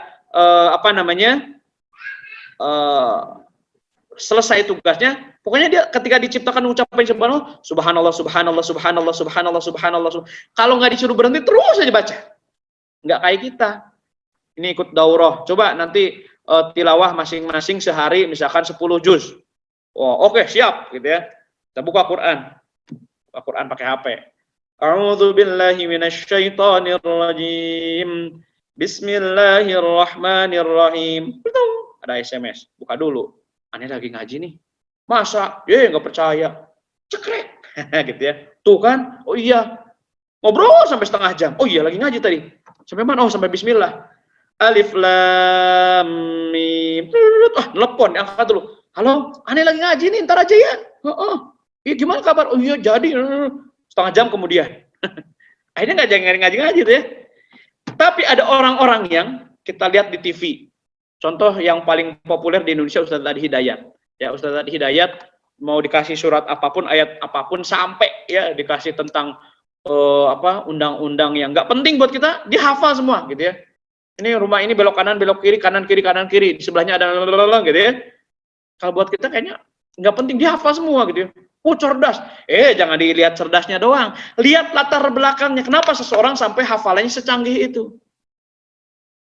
Speaker 1: selesai tugasnya, pokoknya dia ketika diciptakan mengucapkan subhanallah, subhanallah, subhanallah, subhanallah, subhanallah, subhanallah. Kalau nggak disuruh berhenti terus aja baca. Nggak kayak kita. Ini ikut daurah. Coba nanti tilawah masing-masing sehari misalkan 10 juz. Oh, oke, siap gitu ya. Kita buka Quran. Buka Quran pakai HP. A'udzu billahi minasyaitonir rajim. Bismillahirrahmanirrahim. Ada SMS. Buka dulu. Aneh lagi ngaji nih. Masa? Nggak percaya. Cekrek. Gitu ya. Tuh kan? Oh iya. Ngobrol sampai setengah jam. Oh iya, lagi ngaji tadi. Sampai mana? Oh, sampai bismillah. Alif lam mim. Telepon, angkat dulu. Halo, aneh lagi ngaji nih, ntar aja ya. Iya, gimana kabar? Oh iya, jadi. Setengah jam kemudian. Akhirnya nggak jangan ngaji-ngaji tuh ya. Tapi ada orang-orang yang kita lihat di TV. Contoh yang paling populer di Indonesia Ustadz Adi Hidayat. Ya, Ustadz Adi Hidayat mau dikasih surat apapun, ayat apapun, sampai ya dikasih tentang undang-undang yang nggak penting buat kita, dia hafal semua gitu ya. Ini rumah ini belok kanan, belok kiri, kanan kiri, kanan kiri, di sebelahnya ada gitu ya. Kalau buat kita kayaknya nggak penting, dia hafal semua gitu ya. Oh, cerdas. Jangan dilihat cerdasnya doang, lihat latar belakangnya. Kenapa seseorang sampai hafalannya secanggih itu?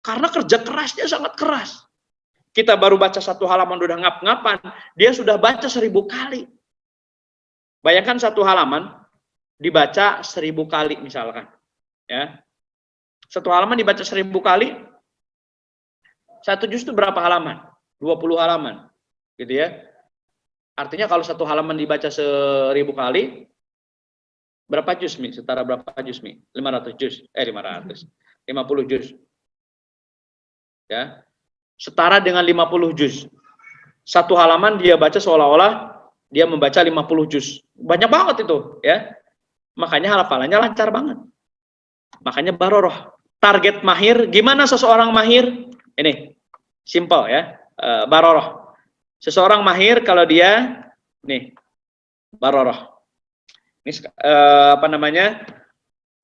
Speaker 1: Karena kerja kerasnya sangat keras. Kita baru baca 1 halaman udah ngap-ngapan, dia sudah baca 1000 kali. Bayangkan 1 halaman dibaca 1000 kali misalkan, ya. 1 halaman dibaca 1000 kali, 1 juz itu berapa halaman? 20 halaman, gitu ya. Artinya kalau 1 halaman dibaca 1000 kali, berapa juz, Mi? Setara berapa juz, Mi? 500 juz. 50 juz. Ya. Setara dengan 50 juz. 1 halaman dia baca seolah-olah dia membaca 50 juz. Banyak banget itu, ya. Makanya hafalannya lancar banget. Makanya baroroh. Target mahir, gimana seseorang mahir? Ini, simple ya, baroroh. Seseorang mahir kalau dia, nih, baroroh. Ini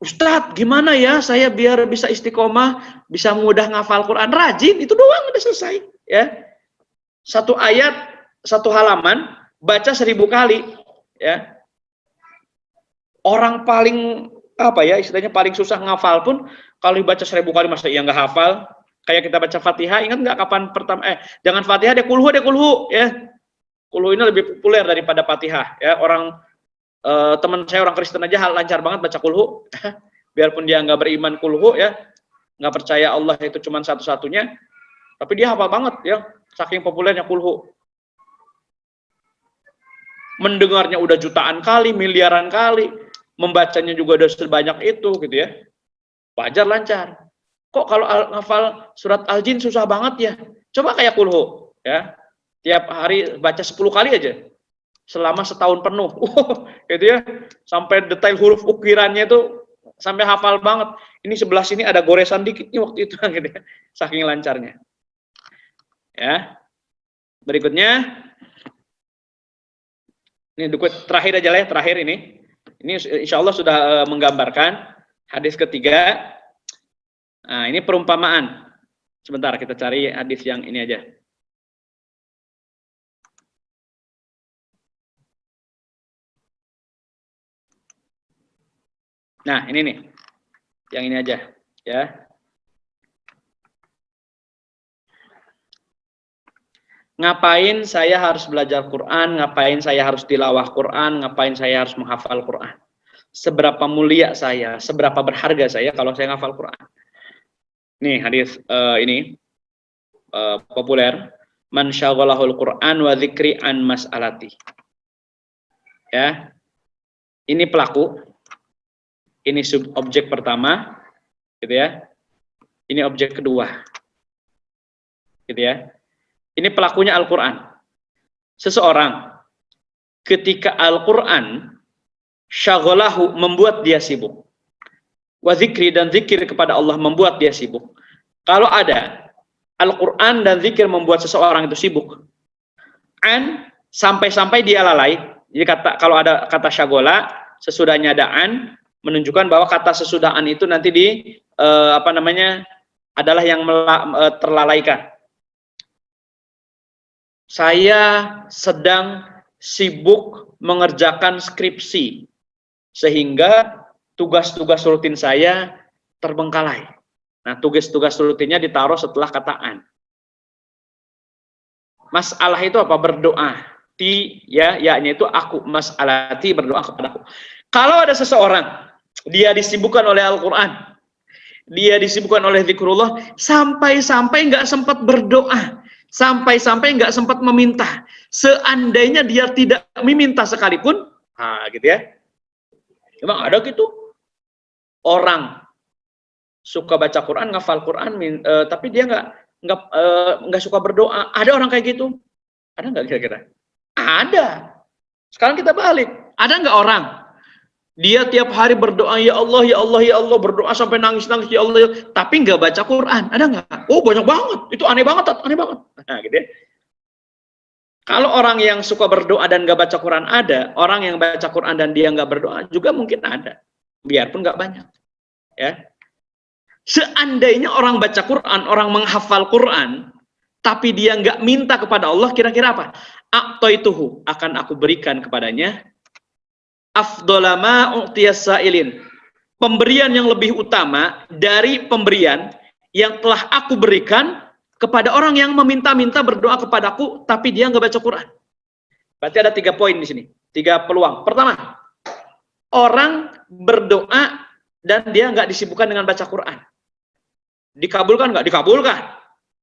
Speaker 1: Ustadz, gimana ya saya biar bisa istiqomah, bisa mudah ngafal Quran? Rajin, itu doang udah selesai. Ya, 1 ayat, 1 halaman, baca 1000 kali. Ya, orang paling istilahnya paling susah ngafal pun kalau dibaca 1000 kali masa iya nggak hafal. Kayak kita baca Fatihah, ingat nggak kapan pertama jangan Fatihah deh, kulhu ya. Kulhu ini lebih populer daripada Fatihah ya. Orang teman saya orang Kristen aja lancar banget baca kulhu. Biarpun dia nggak beriman kulhu ya, nggak percaya Allah itu cuma satu-satunya, tapi dia hafal banget ya, saking populernya kulhu. Mendengarnya udah jutaan kali, miliaran kali. membacanya juga udah sebanyak itu gitu ya, wajar lancar. Kok kalau ngafal surat Al-Jin susah banget ya? Coba kayak kulhu ya, tiap hari baca 10 kali aja selama setahun penuh. Gitu ya, sampai detail huruf ukirannya itu sampai hafal banget. Ini sebelah sini ada goresan dikit nih waktu itu gitu ya, saking lancarnya. Ya. Berikutnya ini terakhir aja lah ya, terakhir ini. Ini insya Allah sudah menggambarkan hadis ketiga. Nah, ini perumpamaan. Sebentar, kita cari hadis yang ini aja. Nah, ini nih. Yang ini aja, ya. Ngapain saya harus belajar Quran? Ngapain saya harus tilawah Quran? Ngapain saya harus menghafal Quran? Seberapa mulia saya, seberapa berharga saya kalau saya menghafal Quran? Nih hadis ini populer. Man syaghalahul Quran wa dzikri an mas'alati. Ya. Ini pelaku. Ini subobjek pertama, gitu ya. Ini objek kedua. Gitu ya. Ini pelakunya Al-Quran. Seseorang ketika Al-Quran syaghalahu membuat dia sibuk. Wa zikri dan zikir kepada Allah membuat dia sibuk. Kalau ada Al-Quran dan zikir membuat seseorang itu sibuk. Sampai-sampai dia lalai. Jadi kalau ada kata syaghala, sesudahnya ada menunjukkan bahwa kata sesudahan itu nanti adalah yang terlalaikan. Saya sedang sibuk mengerjakan skripsi sehingga tugas-tugas rutin saya terbengkalai. Nah, tugas-tugas rutinnya ditaruh setelah kata an. Masalah itu apa? Berdoa. Ya-nya itu aku. Mas'alati, berdoa kepadaku. Kalau ada seseorang, dia disibukkan oleh Al-Quran, dia disibukkan oleh zikrullah, sampai-sampai nggak sempat berdoa, sampai-sampai nggak sempat meminta. Seandainya dia tidak meminta sekalipun, gitu ya. Emang ada gitu orang suka baca Quran, ngafal Quran, tapi dia nggak suka berdoa. Ada orang kayak gitu? Ada nggak kira-kira? Ada. Sekarang kita balik. Ada nggak orang? Dia tiap hari berdoa, ya Allah, ya Allah, ya Allah, berdoa sampai nangis-nangis, ya Allah, ya, tapi nggak baca Quran. Ada nggak? Oh, banyak banget. Itu aneh banget, aneh banget. Nah, gitu ya. Kalau orang yang suka berdoa dan nggak baca Quran ada, orang yang baca Quran dan dia nggak berdoa juga mungkin ada, biarpun nggak banyak. Ya. Seandainya orang baca Quran, orang menghafal Quran, tapi dia nggak minta kepada Allah, kira-kira apa? A'taituhu, akan aku berikan kepadanya afdolama u'tiyas sa'ilin, pemberian yang lebih utama dari pemberian yang telah aku berikan kepada orang yang meminta-minta berdoa kepadaku tapi dia nggak baca Quran. Berarti ada 3 poin di sini, 3 peluang. Pertama, orang berdoa dan dia nggak disibukkan dengan baca Quran. Dikabulkan nggak? Dikabulkan.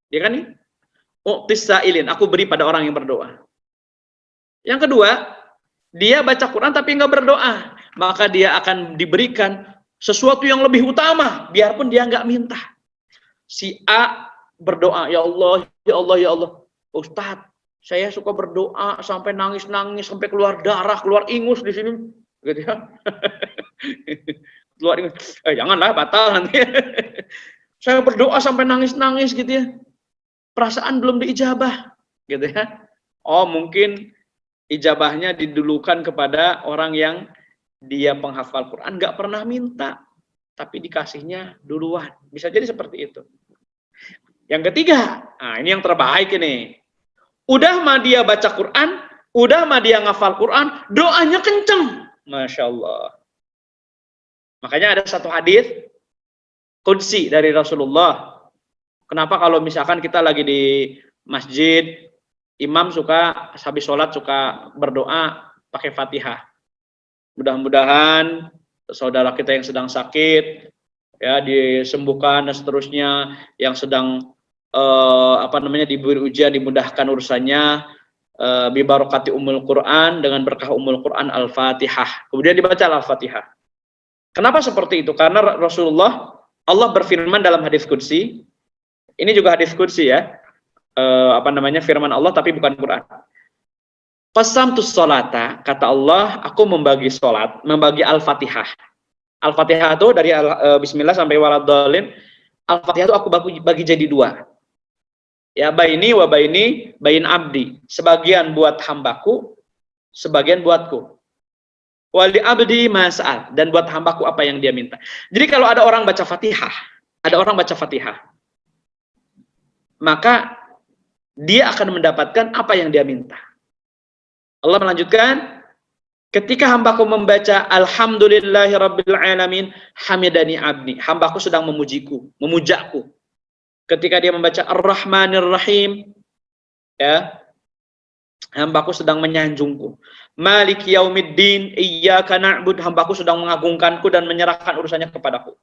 Speaker 1: Dia kan nih, u'tis sa'ilin, aku beri pada orang yang berdoa. Yang kedua, dia baca Quran tapi nggak berdoa, maka dia akan diberikan sesuatu yang lebih utama, biarpun dia nggak minta. Si A berdoa, ya Allah, ya Allah, ya Allah. Ustadz, saya suka berdoa sampai nangis-nangis, sampai keluar darah, keluar ingus di sini, gitu ya. Keluar ingus, janganlah, batal nanti. Saya berdoa sampai nangis-nangis gitu ya. Perasaan belum diijabah, gitu ya. Oh, mungkin ijabahnya didulukan kepada orang yang dia penghafal Quran, nggak pernah minta, tapi dikasihnya duluan. Bisa jadi seperti itu. Yang ketiga, nah ini yang terbaik ini. Udah mah dia baca Quran, udah mah dia ngafal Quran, doanya kenceng. Masya Allah. Makanya ada satu hadis qudsi dari Rasulullah. Kenapa kalau misalkan kita lagi di masjid, imam suka habis sholat suka berdoa pakai Fatihah. Mudah-mudahan saudara kita yang sedang sakit ya disembuhkan dan seterusnya, yang sedang diberi ujian dimudahkan urusannya, bi barokati Ummul Quran, dengan berkah Ummul Quran Al-Fatihah. Kemudian dibaca Al-Fatihah. Kenapa seperti itu? Karena Rasulullah, Allah berfirman dalam hadis qudsi, ini juga hadis qudsi ya, firman Allah tapi bukan Quran. Qasamtus sholata, kata Allah, aku membagi sholat, membagi Al-Fatihah. Al-Fatihah itu dari Bismillah sampai waladhdallin. Al-Fatihah itu aku bagi jadi dua. Ya, baini wa baini, bain abdi. Sebagian buat hambaku, sebagian buatku. Wali abdi mas'al, dan buat hambaku apa yang dia minta. Jadi kalau ada orang baca Fatihah, maka dia akan mendapatkan apa yang dia minta. Allah melanjutkan, ketika hambaku membaca alhamdulillahirabbil alamin hamidani abdi, hambaku sedang memujaku. Ketika dia membaca ar-rahmanir rahim, ya, hambaku sedang menyanjungku. Maliki yaumiddin iyyaka na'bud, hambaku sedang mengagungkanku dan menyerahkan urusannya kepadaku.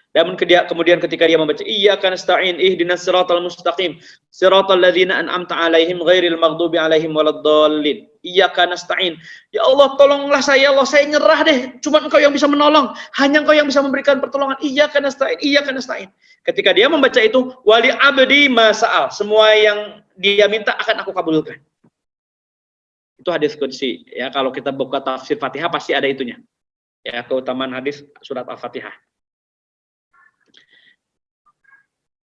Speaker 1: Dan kemudian ketika dia membaca iyyaka nasta'in ihdinas siratal mustaqim siratal ladzina an'amta 'alaihim ghairil maghdubi 'alaihim waladdallin. Iyyaka nasta'in. Ya Allah, tolonglah saya, Allah, saya nyerah deh. Cuma Engkau yang bisa menolong, hanya Engkau yang bisa memberikan pertolongan. Iyyaka nasta'in, iyyaka nasta'in. Ketika dia membaca itu, wali abdi masa'al, semua yang dia minta akan aku kabulkan. Itu hadis qudsi ya. Kalau kita buka tafsir Fatihah pasti ada itunya. Ya, keutamaan hadis surat Al-Fatihah.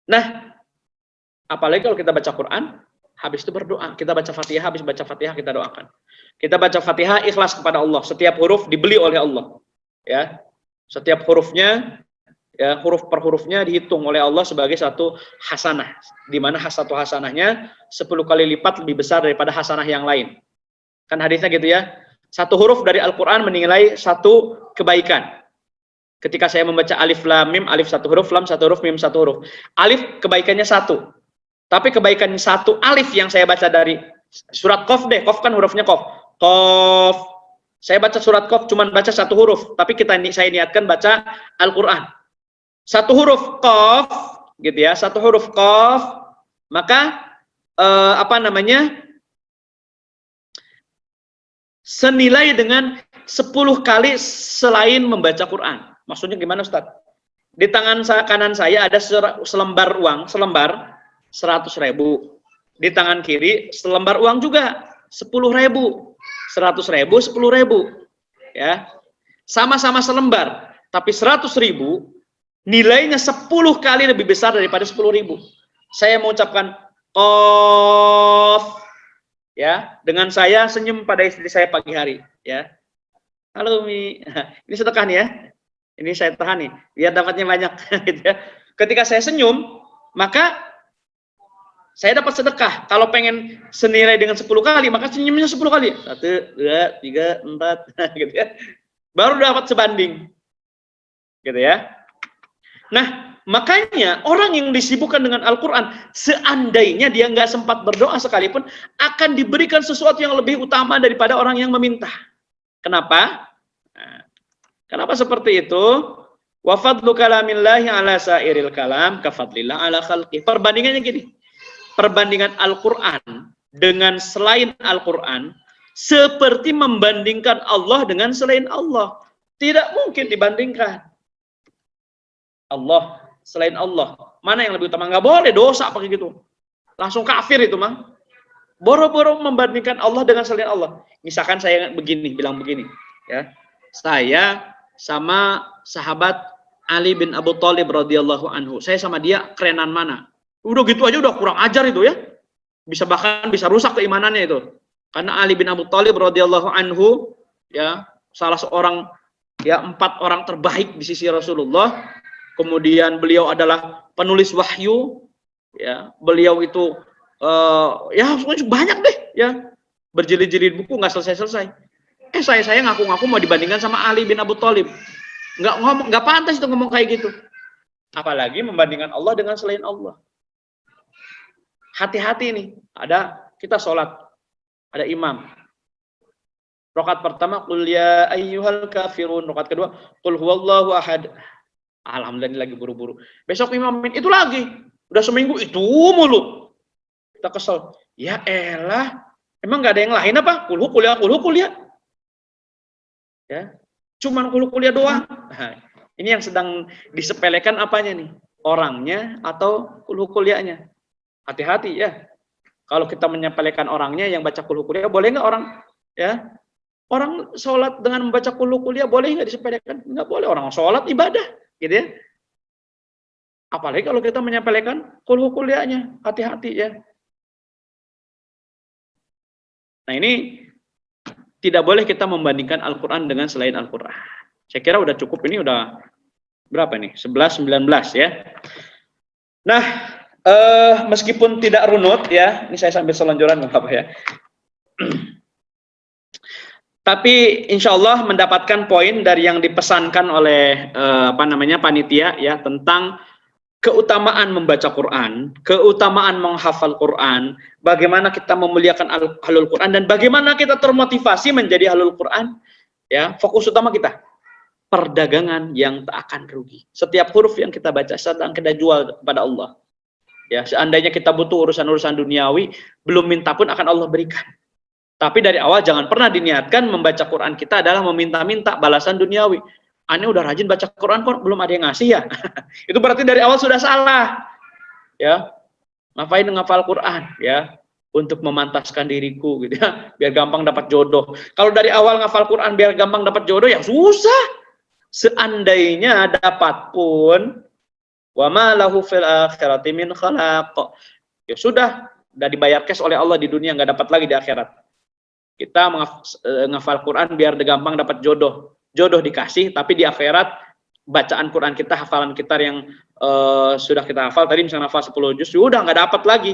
Speaker 1: Nah, apalagi kalau kita baca Quran, habis itu berdoa. Kita baca Fatihah, habis baca Fatihah kita doakan. Kita baca Fatihah ikhlas kepada Allah. Setiap huruf dibeli oleh Allah. Ya, setiap hurufnya, ya, huruf per hurufnya dihitung oleh Allah sebagai satu hasanah. Di mana satu hasanahnya 10 kali lipat lebih besar daripada hasanah yang lain. Kan hadisnya gitu ya. Satu huruf dari Al-Quran menilai satu kebaikan. Ketika saya membaca alif lam mim, alif satu huruf, lam satu huruf, mim satu huruf. Alif kebaikannya satu. Tapi kebaikan satu alif yang saya baca dari surat Qaf deh, Qaf kan hurufnya Qaf. Qaf. Saya baca surat Qaf cuman baca satu huruf, tapi saya niatkan baca Al-Qur'an. Satu huruf Qaf gitu ya, satu huruf Qaf, maka senilai dengan 10 kali selain membaca Quran. Maksudnya gimana, Ustaz? Di tangan kanan saya ada selembar uang, 100.000. Di tangan kiri selembar uang juga 10.000. 100.000, 10.000. Ya. Sama-sama selembar, tapi 100.000 nilainya 10 kali lebih besar daripada 10.000. Saya mengucapkan Qaf, ya, dengan saya senyum pada istri saya pagi hari, ya. Halo Mi, ini sedekah nih ya. Ini saya tahan nih, biar dapatnya banyak. Gitu ya. Ketika saya senyum, maka saya dapat sedekah. Kalau pengen senilai dengan 10 kali, maka senyumnya 10 kali. 1, 2, 3, 4, gitu ya. Baru dapat sebanding. Gitu ya. Nah, makanya orang yang disibukkan dengan Al-Quran, seandainya dia nggak sempat berdoa sekalipun, akan diberikan sesuatu yang lebih utama daripada orang yang meminta. Kenapa? Kenapa seperti itu? Wa fadlu kalamillahi ala sairil kalam kafadlillah ala khalqi. Perbandingannya gini. Perbandingan Al-Qur'an dengan selain Al-Qur'an seperti membandingkan Allah dengan selain Allah. Tidak mungkin dibandingkan. Allah selain Allah. Mana yang lebih utama? Enggak boleh, dosa pakai gitu. Langsung kafir itu mah. Boro-boro membandingkan Allah dengan selain Allah. Misalkan saya bilang begini, ya. Saya sama sahabat Ali bin Abu Thalib radhiyallahu anhu. Saya sama dia kerenan mana? Udah gitu aja udah kurang ajar itu ya. Bahkan bisa rusak keimanannya itu. Karena Ali bin Abu Thalib radhiyallahu anhu ya, salah seorang ya 4 orang terbaik di sisi Rasulullah. Kemudian beliau adalah penulis wahyu ya. Beliau itu ya banyak deh ya. Berjilid-jilid buku nggak selesai-selesai. Saya ngaku-ngaku mau dibandingkan sama Ali bin Abu Thalib. Nggak pantas itu ngomong kayak gitu. Apalagi membandingkan Allah dengan selain Allah. Hati-hati nih. Kita sholat, ada imam. Rakaat pertama, qul ya ayyuhal kafirun. Rakaat kedua, qul huwallahu ahad. Alhamdulillah lagi buru-buru. Besok imamin itu lagi. Udah seminggu itu mulu. Kita kesel. Ya elah. Emang nggak ada yang lain apa? Kulhu kuliah. Ya, cuman kuliah doang. Nah, Ini yang sedang disepelekan apanya nih? Orangnya atau kulhukuliahnya? Hati-hati ya. Kalau kita menyepelekan orangnya yang baca kulhukuliah, boleh nggak orang ya? Orang sholat dengan membaca kulhukuliah boleh nggak disepelekan? Nggak boleh. Orang sholat ibadah, gitu ya. Apalagi kalau kita menyepelekan kulhukuliahnya, hati-hati ya. Nah ini tidak boleh kita membandingkan Al-Quran dengan selain Al-Quran. Saya kira udah cukup, ini udah berapa nih? 11, 19 ya. Nah, meskipun tidak runut ya, ini saya sambil selonjoran nggak apa ya. Tapi insya Allah mendapatkan poin dari yang dipesankan oleh panitia ya tentang keutamaan membaca Quran, keutamaan menghafal Quran, bagaimana kita memuliakan ahlul Quran dan bagaimana kita termotivasi menjadi ahlul Quran. Ya, fokus utama kita perdagangan yang tak akan rugi. Setiap huruf yang kita baca sedang kita jual kepada Allah. Ya, seandainya kita butuh urusan-urusan duniawi, belum minta pun akan Allah berikan. Tapi dari awal jangan pernah diniatkan membaca Quran kita adalah meminta-minta balasan duniawi. Aneh udah rajin baca Quran kok belum ada yang ngasih ya. Itu berarti dari awal sudah salah. Ya. Ngapain ngafal Quran ya? Untuk memantaskan diriku gitu ya, biar gampang dapat jodoh. Kalau dari awal ngafal Quran biar gampang dapat jodoh ya susah. Seandainya dapat pun wa ma lahu fil akhirati min khalaq. Ya sudah, udah dibayar cash oleh Allah di dunia, nggak dapat lagi di akhirat. Kita menghafal Quran biar gampang dapat jodoh. Jodoh dikasih, tapi di akhirat bacaan Quran kita, hafalan kita yang sudah kita hafal tadi misalnya hafal 10 juz, udah nggak dapat lagi.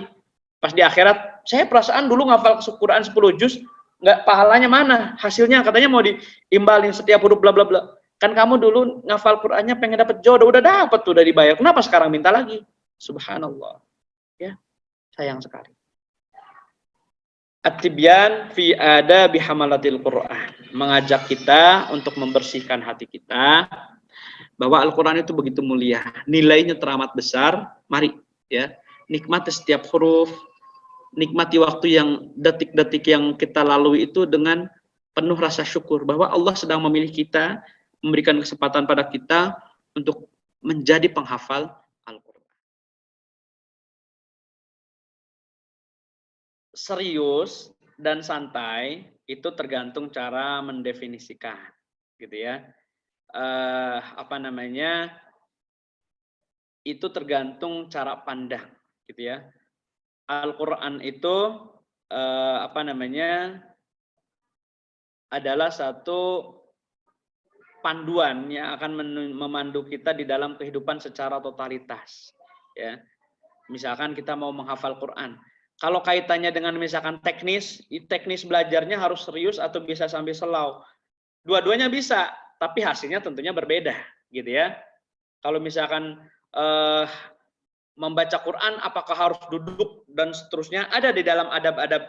Speaker 1: Pas di akhirat, saya perasaan dulu ngafal Quran 10 juz, nggak pahalanya mana? Hasilnya katanya mau diimbalin setiap huruf bla bla bla. Kan kamu dulu ngafal Qurannya pengen dapat jodoh, udah dapat tuh, udah dibayar. Kenapa sekarang minta lagi? Subhanallah. Ya, sayang sekali. At-tibyan fi adabi hamalatil Quran, mengajak kita untuk membersihkan hati kita bahwa Al-Quran itu begitu mulia, nilainya teramat besar. Mari ya, nikmati setiap huruf, nikmati waktu yang detik-detik yang kita lalui itu dengan penuh rasa syukur bahwa Allah sedang memilih kita, memberikan kesempatan pada kita untuk menjadi penghafal Al-Quran. Serius dan santai itu tergantung cara mendefinisikan, gitu ya. Itu tergantung cara pandang, gitu ya. Al-Quran itu adalah satu panduan yang akan memandu kita di dalam kehidupan secara totalitas. Ya, misalkan kita mau menghafal Quran. Kalau kaitannya dengan misalkan teknis belajarnya harus serius atau bisa sambil selau. Dua-duanya bisa, tapi hasilnya tentunya berbeda, gitu ya. Kalau misalkan membaca Quran, apakah harus duduk dan seterusnya, ada di dalam adab-adab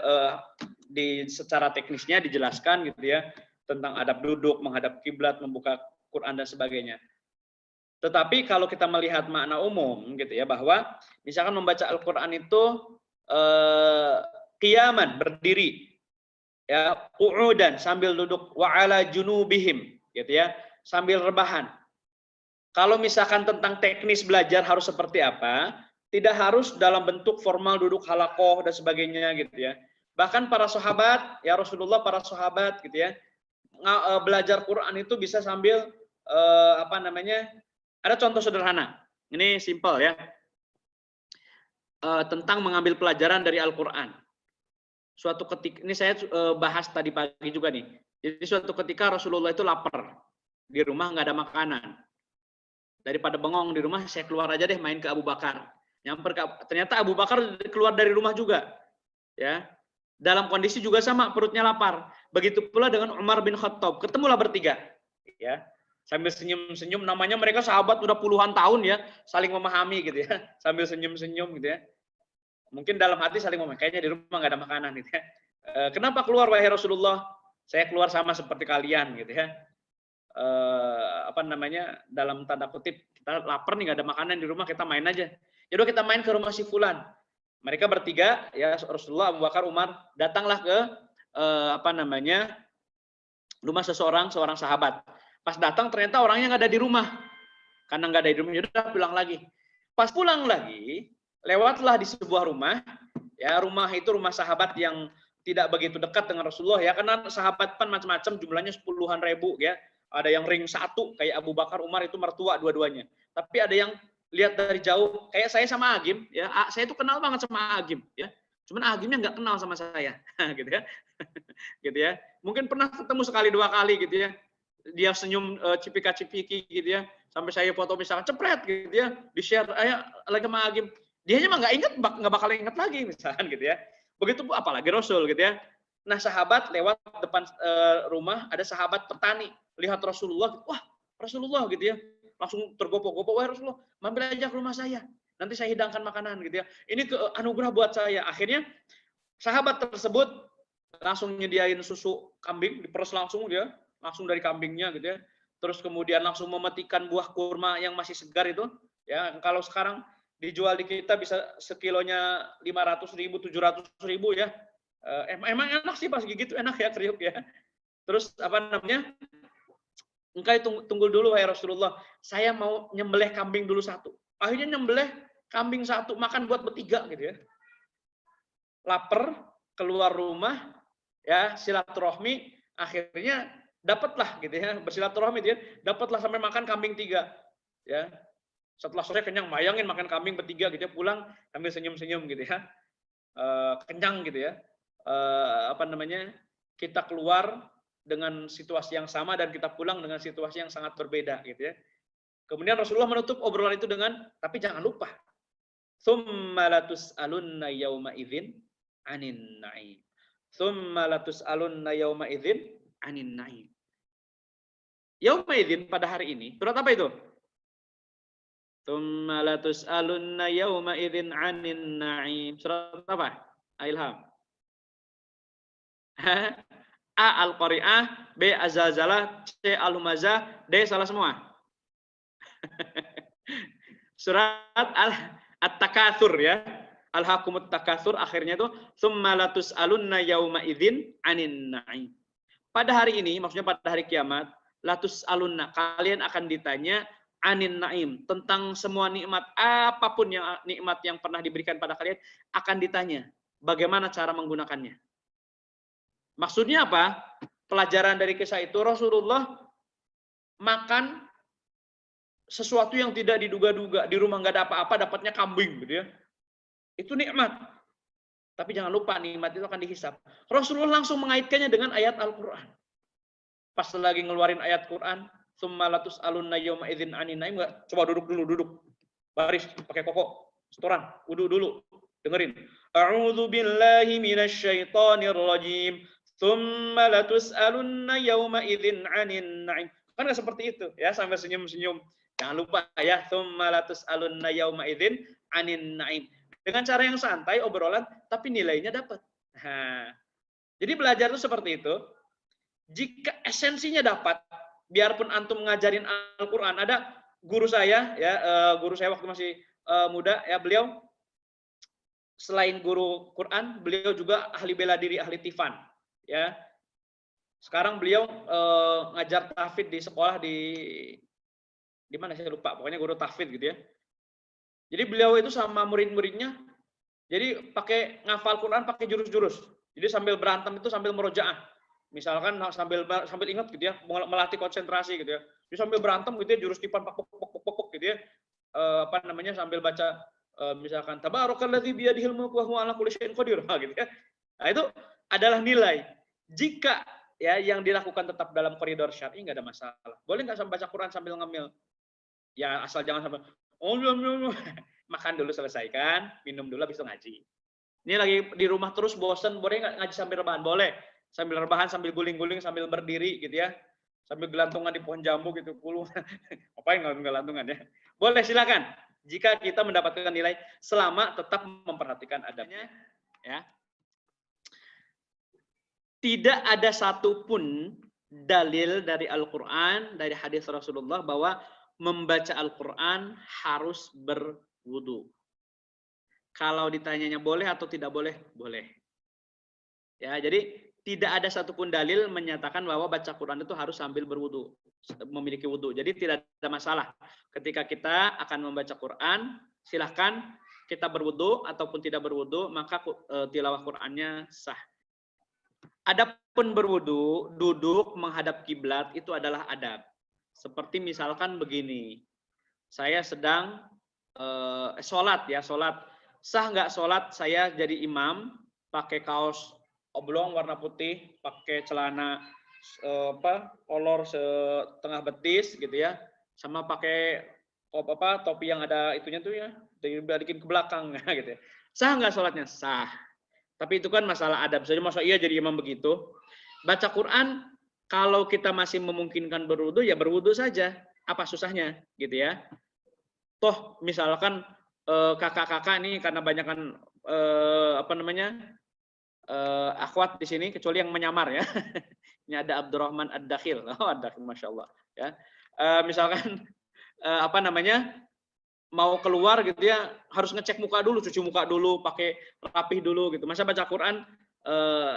Speaker 1: secara teknisnya dijelaskan, gitu ya, tentang adab duduk, menghadap kiblat, membuka Quran dan sebagainya. Tetapi kalau kita melihat makna umum, gitu ya, bahwa misalkan membaca Al-Quran itu qiyaman, berdiri, ya, qu'udan, sambil duduk, wa ala junubihim, gitu ya, sambil rebahan. Kalau misalkan tentang teknis belajar harus seperti apa, tidak harus dalam bentuk formal duduk halakoh dan sebagainya, gitu ya. Bahkan para sahabat, ya Rasulullah, para sahabat, gitu ya, belajar Quran itu bisa sambil ada contoh sederhana. Ini simple ya. Tentang mengambil pelajaran dari Al-Quran. Suatu ketika, ini saya bahas tadi pagi juga nih. Jadi suatu ketika Rasulullah itu lapar. Di rumah nggak ada makanan. Daripada bengong di rumah, saya keluar aja deh main ke Abu Bakar. Ternyata Abu Bakar keluar dari rumah juga. Ya. Dalam kondisi juga sama, perutnya lapar. Begitu pula dengan Umar bin Khattab. Ketemulah bertiga. Ya. Sambil senyum-senyum, namanya mereka sahabat udah puluhan tahun ya, saling memahami gitu ya, sambil senyum-senyum gitu ya. Mungkin dalam hati saling memahami, kayaknya di rumah nggak ada makanan gitu ya. Kenapa keluar wahai Rasulullah? Saya keluar sama seperti kalian gitu ya. Dalam tanda kutip, kita lapar nih, nggak ada makanan di rumah, kita main aja. Yaudah kita main ke rumah si fulan. Mereka bertiga ya, Rasulullah, Abu Bakar, Umar, datanglah ke rumah seorang sahabat. Pas datang ternyata orangnya nggak ada di rumah. karena nggak ada di rumah, udah pulang lagi. Pas pulang lagi, lewatlah di sebuah rumah, ya rumah itu rumah sahabat yang tidak begitu dekat dengan Rasulullah ya, karena sahabat kan macam-macam, jumlahnya puluhan ribu ya. Ada yang ring satu kayak Abu Bakar, Umar itu mertua dua-duanya. Tapi ada yang lihat dari jauh, kayak saya sama Agim ya, saya itu kenal banget sama Agim ya. Cuman Agimnya nggak kenal sama saya, gitu ya, gitu ya. Mungkin pernah ketemu sekali dua kali gitu ya. Dia senyum cipika-cipiki gitu ya, sampai saya foto misalkan cepret gitu ya, di share, ayo lagi sama Agim. Dia mah nggak inget, nggak bakal inget lagi misalkan gitu ya. Begitu apalagi Rasul gitu ya. Nah sahabat lewat depan rumah, ada sahabat petani lihat Rasulullah, wah Rasulullah gitu ya, langsung tergopoh-gopoh, wah Rasulullah, mampir aja ke rumah saya, nanti saya hidangkan makanan gitu ya. Ini anugerah buat saya. Akhirnya sahabat tersebut langsung nyediain susu kambing, diperes langsung dia, langsung dari kambingnya gitu ya. Terus kemudian langsung memetikan buah kurma yang masih segar itu, ya kalau sekarang dijual di kita bisa sekilonya 500.000, 700.000 ya. Emang enak sih pas gigit, enak ya, kriuk ya. Terus apa namanya? Engkau tunggu dulu wahai Rasulullah, saya mau nyembelih kambing dulu satu. Akhirnya nyembelih kambing satu, makan buat bertiga gitu ya. Lapar, keluar rumah, ya silaturahmi, akhirnya dapatlah gitu ya, bersilaturahmi gitu ya, dapatlah sampai makan kambing 3 ya. Setelah sore kenyang, bayangin makan kambing bertiga gitu ya, pulang sambil senyum-senyum gitu ya, kenyang gitu ya. Apa namanya, kita keluar dengan situasi yang sama dan kita pulang dengan situasi yang sangat berbeda gitu ya. Kemudian Rasulullah menutup obrolan itu dengan, tapi jangan lupa, tsumma latus'alunna yauma idzin 'anin na'im. Tsumma latus'alunna yauma idzin 'anin na'im. Yauma idzin, pada hari ini, surat apa itu? Tsumma latus'alunna yauma idzin 'anin na'im. Surat apa? Ilham. A Al-Qari'ah, B Az-Zalzalah, C Al-Humazah, D salah semua. Surat At-Takatsur ya. Al-Hakumut Takatsur, akhirnya itu tsumma latus'alunna yauma idzin 'anin na'im. Pada hari ini, maksudnya pada hari kiamat, latus'alunna, kalian akan ditanya 'anin na'im, tentang semua nikmat, apapun yang nikmat yang pernah diberikan pada kalian akan ditanya bagaimana cara menggunakannya. Maksudnya apa? Pelajaran dari kisah itu, Rasulullah makan sesuatu yang tidak diduga-duga, di rumah nggak ada apa-apa, dapatnya kambing gitu ya. Itu nikmat. Tapi jangan lupa nikmat itu akan dihisap. Rasulullah langsung mengaitkannya dengan ayat Al-Qur'an. Pas lagi ngeluarin ayat Quran, tsumma latus'alunna yauma idzin 'anin na'im, enggak? Coba duduk dulu, duduk. Baris pakai koko, setoran, wudu dulu. Dengerin. A'udzu billahi minasyaitonir rajim. Tsumma latus'alunna yauma idzin 'anin na'im. Kan enggak seperti itu ya, sambil senyum-senyum. Jangan lupa ya, tsumma latus'alunna yauma idzin 'anin na'im. Dengan cara yang santai, obrolan, tapi nilainya dapat. Nah, jadi belajar itu seperti itu. Jika esensinya dapat, biarpun antum ngajarin Al-Quran, ada guru saya, ya guru saya waktu masih muda, ya beliau selain guru Quran, beliau juga ahli bela diri, ahli tifan, ya. Sekarang beliau ngajar tahfidz di sekolah di mana saya lupa, pokoknya guru tahfidz gitu ya. Jadi beliau itu sama murid-muridnya, jadi pakai ngafal Quran pakai jurus-jurus. Jadi sambil berantem itu sambil merojaah. Misalkan sambil ingat gitu ya, melatih konsentrasi gitu ya. Jadi sambil berantem gitu ya, jurus tipan pok gitu ya. Apa namanya, sambil baca misalkan tabarakalladzi biyadihil mulku wa huwa ala kulli syai'in qadir gitu ya. Nah, itu adalah nilai. Jika ya yang dilakukan tetap dalam koridor syar'i enggak ada masalah. Boleh enggak sambil baca Quran sambil ngemil? Ya asal jangan sampai makan dulu, selesaikan, minum dulu habis itu ngaji. Ini lagi di rumah terus bosan, boleh nggak ngaji sambil rebahan? Boleh. Sambil rebahan, sambil guling-guling, sambil berdiri gitu ya. Sambil gelantungan di pohon jambu gitu. Ngapain gelantungan ya? Boleh, silakan. Jika kita mendapatkan nilai selama tetap memperhatikan adabnya, ya. Tidak ada satupun dalil dari Al-Quran, dari hadis Rasulullah bahwa membaca Al-Quran harus berwudu. Kalau ditanyanya boleh atau tidak boleh, boleh. Ya, jadi tidak ada satupun dalil menyatakan bahwa baca Quran itu harus sambil berwudu, memiliki wudu. Jadi tidak ada masalah. Ketika kita akan membaca Quran, silahkan kita berwudu ataupun tidak berwudu, maka tilawah Qurannya sah. Adapun berwudu, duduk menghadap kiblat itu adalah adab. Seperti misalkan begini, saya sedang sholat ya, sholat. Sah nggak sholat saya jadi imam, pakai kaos oblong warna putih, pakai celana kolor setengah betis gitu ya, sama pakai topi yang ada itunya tuh ya, dibalikin ke belakang gitu ya. Sah nggak sholatnya? Sah. Tapi itu kan masalah adab saja. Masa iya jadi imam begitu? Baca Quran kalau kita masih memungkinkan berwudu ya berwudu saja. Apa susahnya gitu ya? Toh misalkan kakak-kakak nih karena banyak kan akhwat di sini kecuali yang menyamar ya. Ini ada Abdurrahman Ad-Dakhil. Oh, Ad-Dakhil Masya Allah ya. Misalkan mau keluar gitu ya, harus ngecek muka dulu, cuci muka dulu, pakai rapih dulu gitu. Masa baca Quran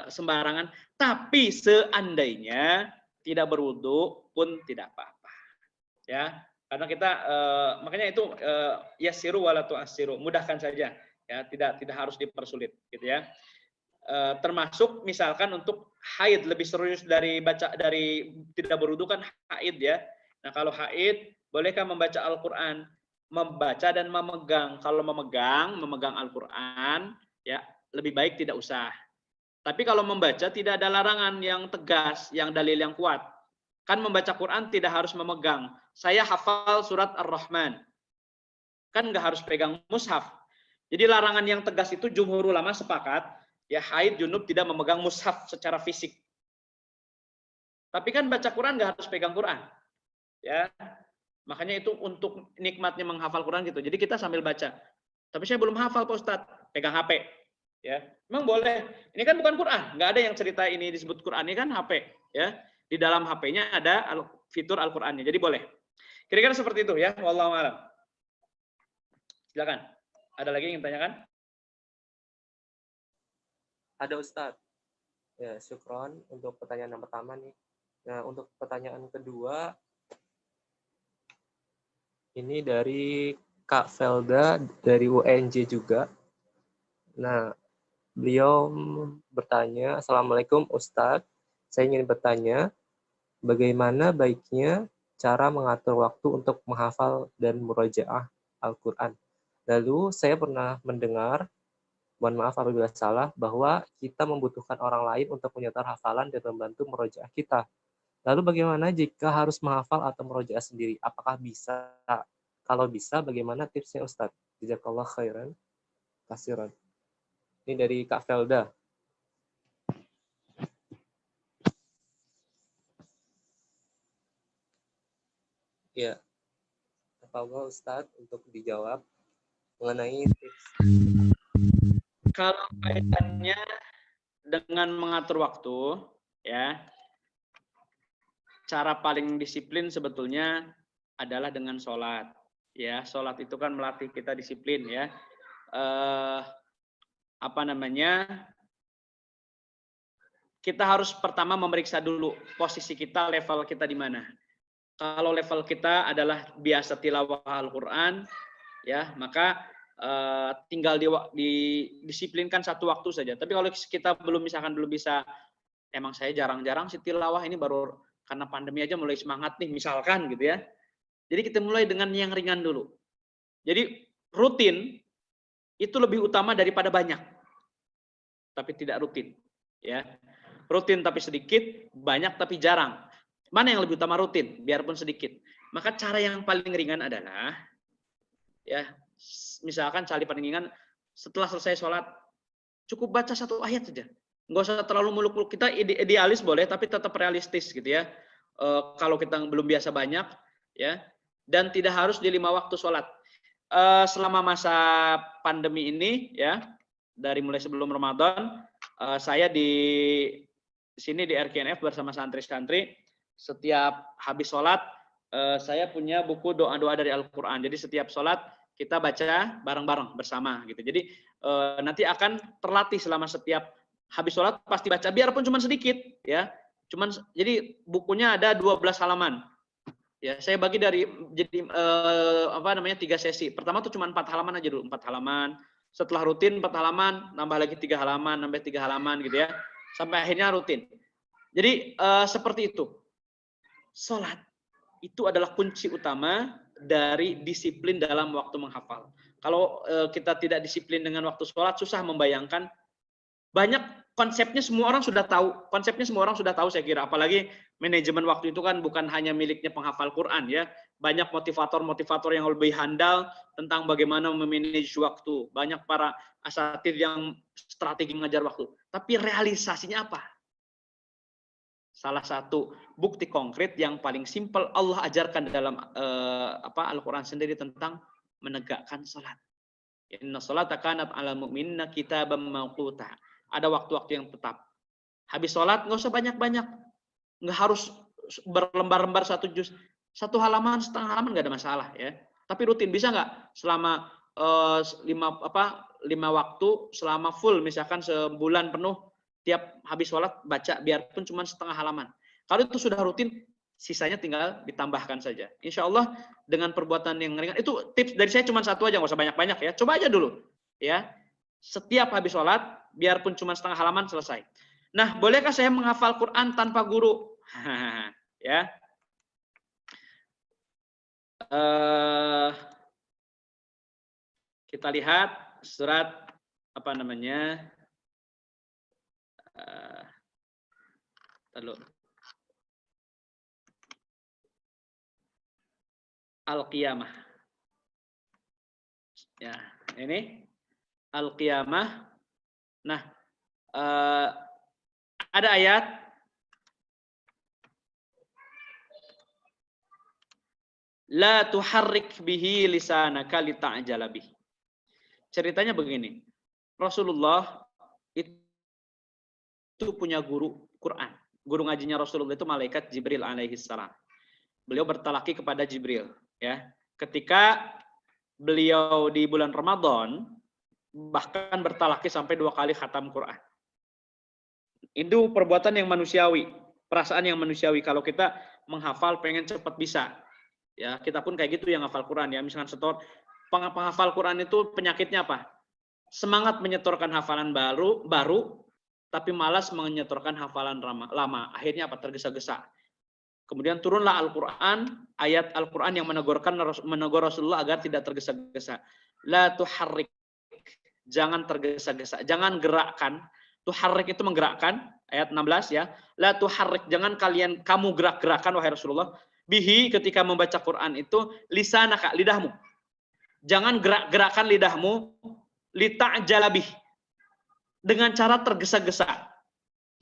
Speaker 1: sembarangan. Tapi seandainya tidak berwudu pun tidak apa-apa. Ya, karena kita makanya itu yassiru wala tu'assiru, mudahkan saja ya, tidak harus dipersulit gitu ya. Termasuk misalkan untuk haid, lebih serius dari tidak berwudu kan haid ya. Nah, kalau haid bolehkah membaca Al-Qur'an? Membaca dan memegang. Kalau memegang Al-Qur'an ya lebih baik tidak usah. Tapi kalau membaca tidak ada larangan yang tegas, yang dalil yang kuat. Kan membaca Quran tidak harus memegang. Saya hafal surat Ar-Rahman. Kan nggak harus pegang mushaf. Jadi larangan yang tegas itu jumhur ulama sepakat, ya haid junub tidak memegang mushaf secara fisik. Tapi kan baca Quran nggak harus pegang Quran. Ya. Makanya itu untuk nikmatnya menghafal Quran gitu. Jadi kita sambil baca. Tapi saya belum hafal Pak Ustadz, pegang HP. Ya, memang boleh. Ini kan bukan Quran, nggak ada yang cerita ini disebut Quran, ini kan HP. Ya, di dalam HP-nya ada fitur Al-Qur'annya, jadi boleh. Kira-kira seperti itu ya. Wallahu a'lam. Silakan. Ada lagi yang tanyakan?
Speaker 2: Ada Ustadz. Ya, syukron untuk pertanyaan yang pertama nih. Nah, untuk pertanyaan kedua, ini dari Kak Felda dari UNJ juga. Nah, beliau bertanya, Assalamualaikum Ustadz, saya ingin bertanya, bagaimana baiknya cara mengatur waktu untuk menghafal dan murojaah Al-Quran? Lalu saya pernah mendengar, mohon maaf apabila salah, bahwa kita membutuhkan orang lain untuk menyetor hafalan dan membantu murojaah kita. Lalu bagaimana jika harus menghafal atau murojaah sendiri? Apakah bisa? Kalau bisa, bagaimana tipsnya Ustadz? Jazakallah khairan. Kasiran. Ini dari Kak Felda. Ya, apa Ustadz untuk dijawab mengenai tips.
Speaker 1: Kalau kaitannya dengan mengatur waktu, ya, cara paling disiplin sebetulnya adalah dengan sholat. Ya, sholat itu kan melatih kita disiplin ya. Kita harus pertama memeriksa dulu posisi kita, level kita di mana. Kalau level kita adalah biasa tilawah Al-Qur'an, ya, maka tinggal disiplinkan satu waktu saja. Tapi kalau kita belum bisa, emang saya jarang-jarang sih tilawah, ini baru karena pandemi aja mulai semangat nih misalkan gitu ya. Jadi kita mulai dengan yang ringan dulu. Jadi rutin itu lebih utama daripada banyak. Tapi tidak rutin, ya. Rutin tapi sedikit, banyak tapi jarang. Mana yang lebih utama? Rutin, biarpun sedikit. Maka cara yang paling ringan adalah, ya, misalkan cara paling ringan setelah selesai sholat, cukup baca satu ayat saja. Nggak usah terlalu muluk-muluk. Kita idealis boleh, tapi tetap realistis gitu ya. Kalau kita belum biasa banyak, ya, dan tidak harus di 5 waktu sholat. Selama masa pandemi ini, ya, dari mulai sebelum Ramadan, saya di sini di RKNF bersama santri-santri, setiap habis sholat, saya punya buku doa-doa dari Al-Quran. Jadi setiap sholat kita baca bareng-bareng bersama gitu. Jadi nanti akan terlatih selama setiap habis sholat pasti baca, biarpun cuma sedikit, ya. Jadi bukunya ada 12 halaman. Ya, saya bagi jadi 3 sesi. Pertama tuh cuma 4 halaman aja dulu, 4 halaman. Setelah rutin 4 halaman, nambah lagi 3 halaman, nambah 3 halaman gitu ya. Sampai akhirnya rutin. Jadi seperti itu. Sholat itu adalah kunci utama dari disiplin dalam waktu menghafal. Kalau kita tidak disiplin dengan waktu sholat, susah membayangkan. Banyak konsepnya semua orang sudah tahu. Konsepnya semua orang sudah tahu saya kira. Apalagi manajemen waktu itu kan bukan hanya miliknya penghafal Quran ya. Banyak motivator-motivator yang lebih handal tentang bagaimana memanage waktu. Banyak para asatidz yang strategi mengajar waktu. Tapi realisasinya apa? Salah satu bukti konkret yang paling simpel Allah ajarkan dalam Al-Quran sendiri tentang menegakkan salat. Inna sholata kanat 'alal mu'minina kitaban mawquta. Ada waktu-waktu yang tetap. Habis sholat nggak usah banyak-banyak, nggak harus berlembar-lembar 1 juz, 1 halaman, setengah halaman nggak ada masalah ya. Tapi rutin bisa nggak selama 5 waktu selama full, misalkan sebulan penuh tiap habis sholat baca biarpun cuma setengah halaman. Kalau itu sudah rutin, sisanya tinggal ditambahkan saja. Insya Allah dengan perbuatan yang ringan. Itu tips dari saya cuma 1 aja, nggak usah banyak-banyak ya. Coba aja dulu ya. Setiap habis sholat, biarpun cuma setengah halaman selesai. Nah, bolehkah saya menghafal Quran tanpa guru? Ya. Kita lihat surat apa namanya? Al-Qiyamah. Ya, ini Al-Qiyamah. Nah, ada ayat la tuharrik bihi lisanaka lita'jala bih. Ceritanya begini. Rasulullah itu punya guru Quran. Guru ngajinya Rasulullah itu malaikat Jibril alaihi salam. Beliau bertalaki kepada Jibril, ya. Ketika beliau di bulan Ramadan bahkan bertalaki sampai 2 kali khatam Quran. Itu perbuatan yang manusiawi, perasaan yang manusiawi. Kalau kita menghafal pengen cepat bisa, ya kita pun kayak gitu yang hafal Quran ya. Misalkan penghafal Quran itu penyakitnya apa? Semangat menyetorkan hafalan baru, tapi malas menyetorkan hafalan lama. Akhirnya apa? Tergesa-gesa. Kemudian turunlah Al-Quran, ayat Al-Quran yang menegur Rasulullah agar tidak tergesa-gesa. La tuharrik, jangan tergesa-gesa, jangan gerakkan. Tuharrik itu menggerakkan, ayat 16 ya. La tuharrik, jangan kamu gerak-gerakan wahai Rasulullah. Bihi, ketika membaca Quran itu lisanaka, lidahmu. Jangan gerak-gerakan lidahmu lita'jala bih, dengan cara tergesa-gesa.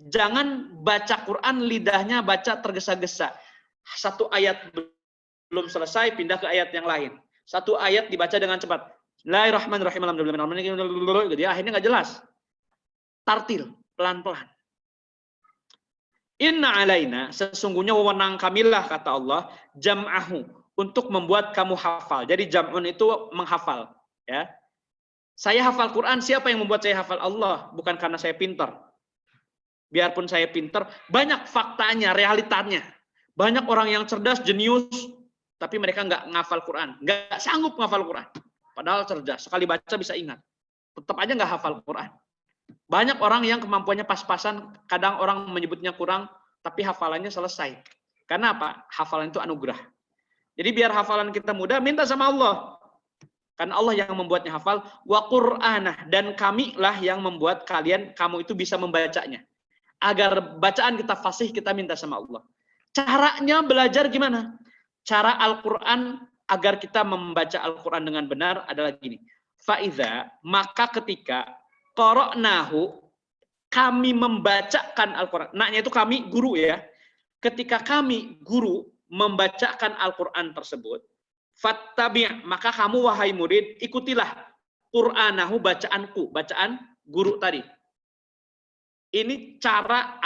Speaker 1: Jangan baca Quran lidahnya baca tergesa-gesa. 1 ayat belum selesai pindah ke ayat yang lain. 1 ayat dibaca dengan cepat. Bismillahirrahmanirrahim. Akhirnya nggak jelas. Tartil, pelan-pelan. Inna alaina, sesungguhnya wewenang kamilah kata Allah, jam'ahu, untuk membuat kamu hafal. Jadi jam'un itu menghafal, ya. Saya hafal Quran, siapa yang membuat saya hafal? Allah, bukan karena saya pintar. Biarpun saya pintar, banyak faktanya, realitanya. Banyak orang yang cerdas, jenius, tapi mereka nggak ngafal Quran, nggak sanggup ngafal Quran. Padahal cerdas, sekali baca bisa ingat. Tetap aja nggak hafal Quran. Banyak orang yang kemampuannya pas-pasan, kadang orang menyebutnya kurang, tapi hafalannya selesai. Karena apa? Hafalan itu anugerah. Jadi biar hafalan kita mudah, minta sama Allah. Karena Allah yang membuatnya hafal. Wa Qur'anah, dan kamilah yang membuat kamu itu bisa membacanya. Agar bacaan kita fasih, kita minta sama Allah. Caranya belajar gimana? Cara Al-Quran agar kita membaca Al-Quran dengan benar adalah gini. Fa'idha, maka ketika qara'nahu, kami membacakan Al-Quran. Naknya itu kami, guru ya. Ketika kami, guru, membacakan Al-Quran tersebut, fattabi', maka kamu wahai murid, ikutilah Qur'anahu, bacaanku, bacaan guru tadi. Ini cara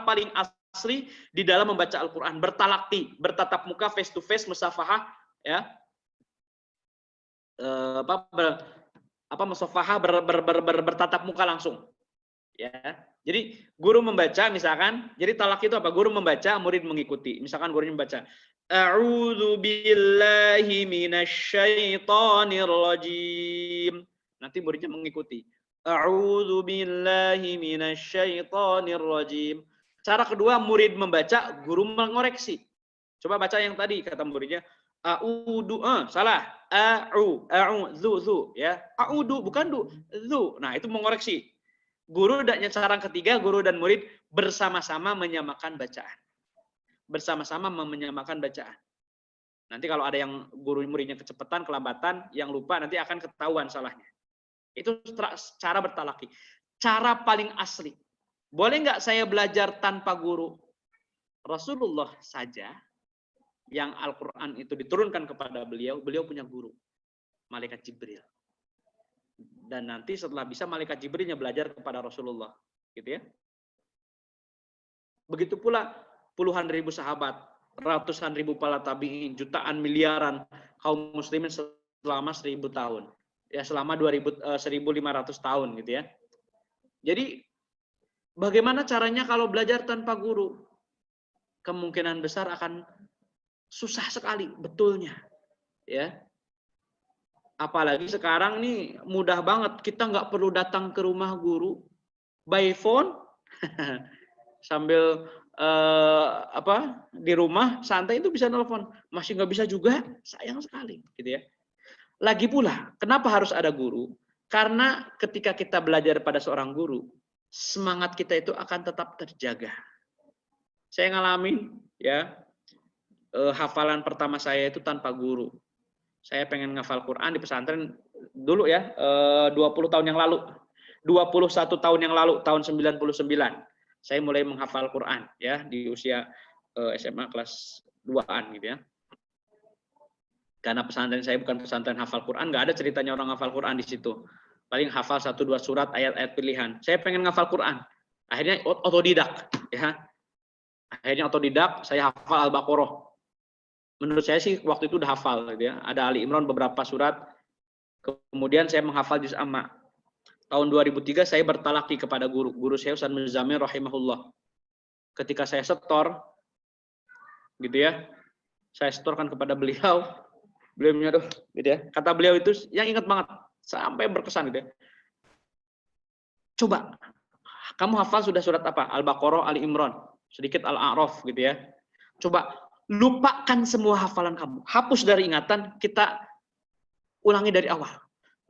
Speaker 1: paling asli di dalam membaca Al-Quran. Bertalaki, bertatap muka, face to face, musafahah, ya. Musafahah, bertatap muka langsung. Ya. Jadi guru membaca misalkan, jadi talak itu apa? Guru membaca, murid mengikuti. Misalkan gurunya membaca, A'udzu billahi minasyaitonir rajim. Nanti muridnya mengikuti. A'udzu billahi minasyaitonir rajim. Cara kedua murid membaca, guru mengoreksi. Coba baca yang tadi kata muridnya, a'udzu, salah. A'udzu, ya. A'udzu bukan zu. Nah, itu mengoreksi. Guru dan cara ketiga, guru dan murid bersama-sama menyamakan bacaan. Bersama-sama menyamakan bacaan. Nanti kalau ada yang guru muridnya kecepatan, kelambatan, yang lupa nanti akan ketahuan salahnya. Itu cara bertalaki. Cara paling asli. Boleh nggak saya belajar tanpa guru? Rasulullah saja yang Al-Quran itu diturunkan kepada beliau, beliau punya guru. Malaikat Jibril. Dan nanti setelah bisa malaikat Jibrilnya belajar kepada Rasulullah, gitu ya. Begitu pula puluhan ribu sahabat, ratusan ribu para tabi'in, jutaan miliaran kaum muslimin selama 1000 tahun. Ya, selama 1500 tahun gitu ya. Jadi bagaimana caranya kalau belajar tanpa guru? Kemungkinan besar akan susah sekali betulnya. Ya. Apalagi sekarang nih mudah banget, kita nggak perlu datang ke rumah guru, by phone, sambil di rumah santai itu bisa nelpon. Masih nggak bisa juga, sayang sekali, gitu ya. Lagi pula, kenapa harus ada guru? Karena ketika kita belajar pada seorang guru, semangat kita itu akan tetap terjaga. Saya ngalamin, ya, hafalan pertama saya itu tanpa guru. Saya pengen ngafal Quran di pesantren dulu ya, 20 tahun yang lalu. 21 tahun yang lalu, tahun 99. Saya mulai menghafal Quran ya di usia SMA kelas 2-an gitu ya. Karena pesantren saya bukan pesantren hafal Quran, nggak ada ceritanya orang hafal Quran di situ. Paling hafal 1-2 surat ayat-ayat pilihan. Saya pengen ngafal Quran. Akhirnya otodidak ya. Akhirnya otodidak, saya hafal Al-Baqarah. Menurut saya sih waktu itu udah hafal gitu ya. Ada Ali Imran beberapa surat. Kemudian saya menghafal juz amma. Tahun 2003 saya bertalaki kepada guru. Guru saya Ustaz Muzamil rahimahullah. Ketika saya setor gitu ya. Saya setorkan kepada beliau. Beliau menyuruh gitu ya. Kata beliau itu yang ingat banget sampai berkesan gitu ya. Coba kamu hafal sudah surat apa? Al-Baqarah, Ali Imran, sedikit Al-A'raf gitu ya. Coba lupakan semua hafalan kamu. Hapus dari ingatan, kita ulangi dari awal.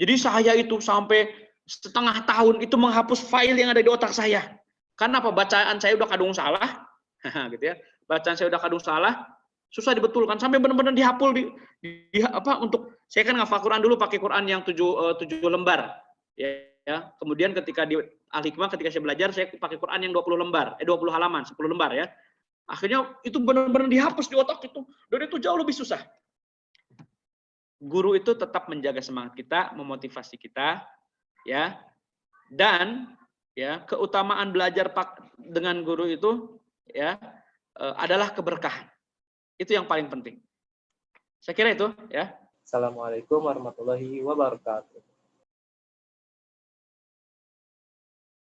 Speaker 1: Jadi saya itu sampai setengah tahun itu menghapus file yang ada di otak saya. Karena apa? Bacaan saya udah kadung salah. Gitu ya. Bacaan saya udah kadung salah, susah dibetulkan sampai benar-benar dihapul untuk saya kan ngafal Quran dulu pakai Quran yang 7 lembar. Ya. Kemudian ketika di Al-Hikmah ketika saya belajar saya pakai Quran yang 20 lembar, 20 halaman, 10 lembar ya. Akhirnya itu benar-benar dihapus di otak itu. Dan itu jauh lebih susah. Guru itu tetap menjaga semangat kita, memotivasi kita, ya. Dan ya, keutamaan belajar dengan guru itu ya adalah keberkahan. Itu yang paling penting. Saya kira itu ya.
Speaker 2: Assalamualaikum warahmatullahi wabarakatuh.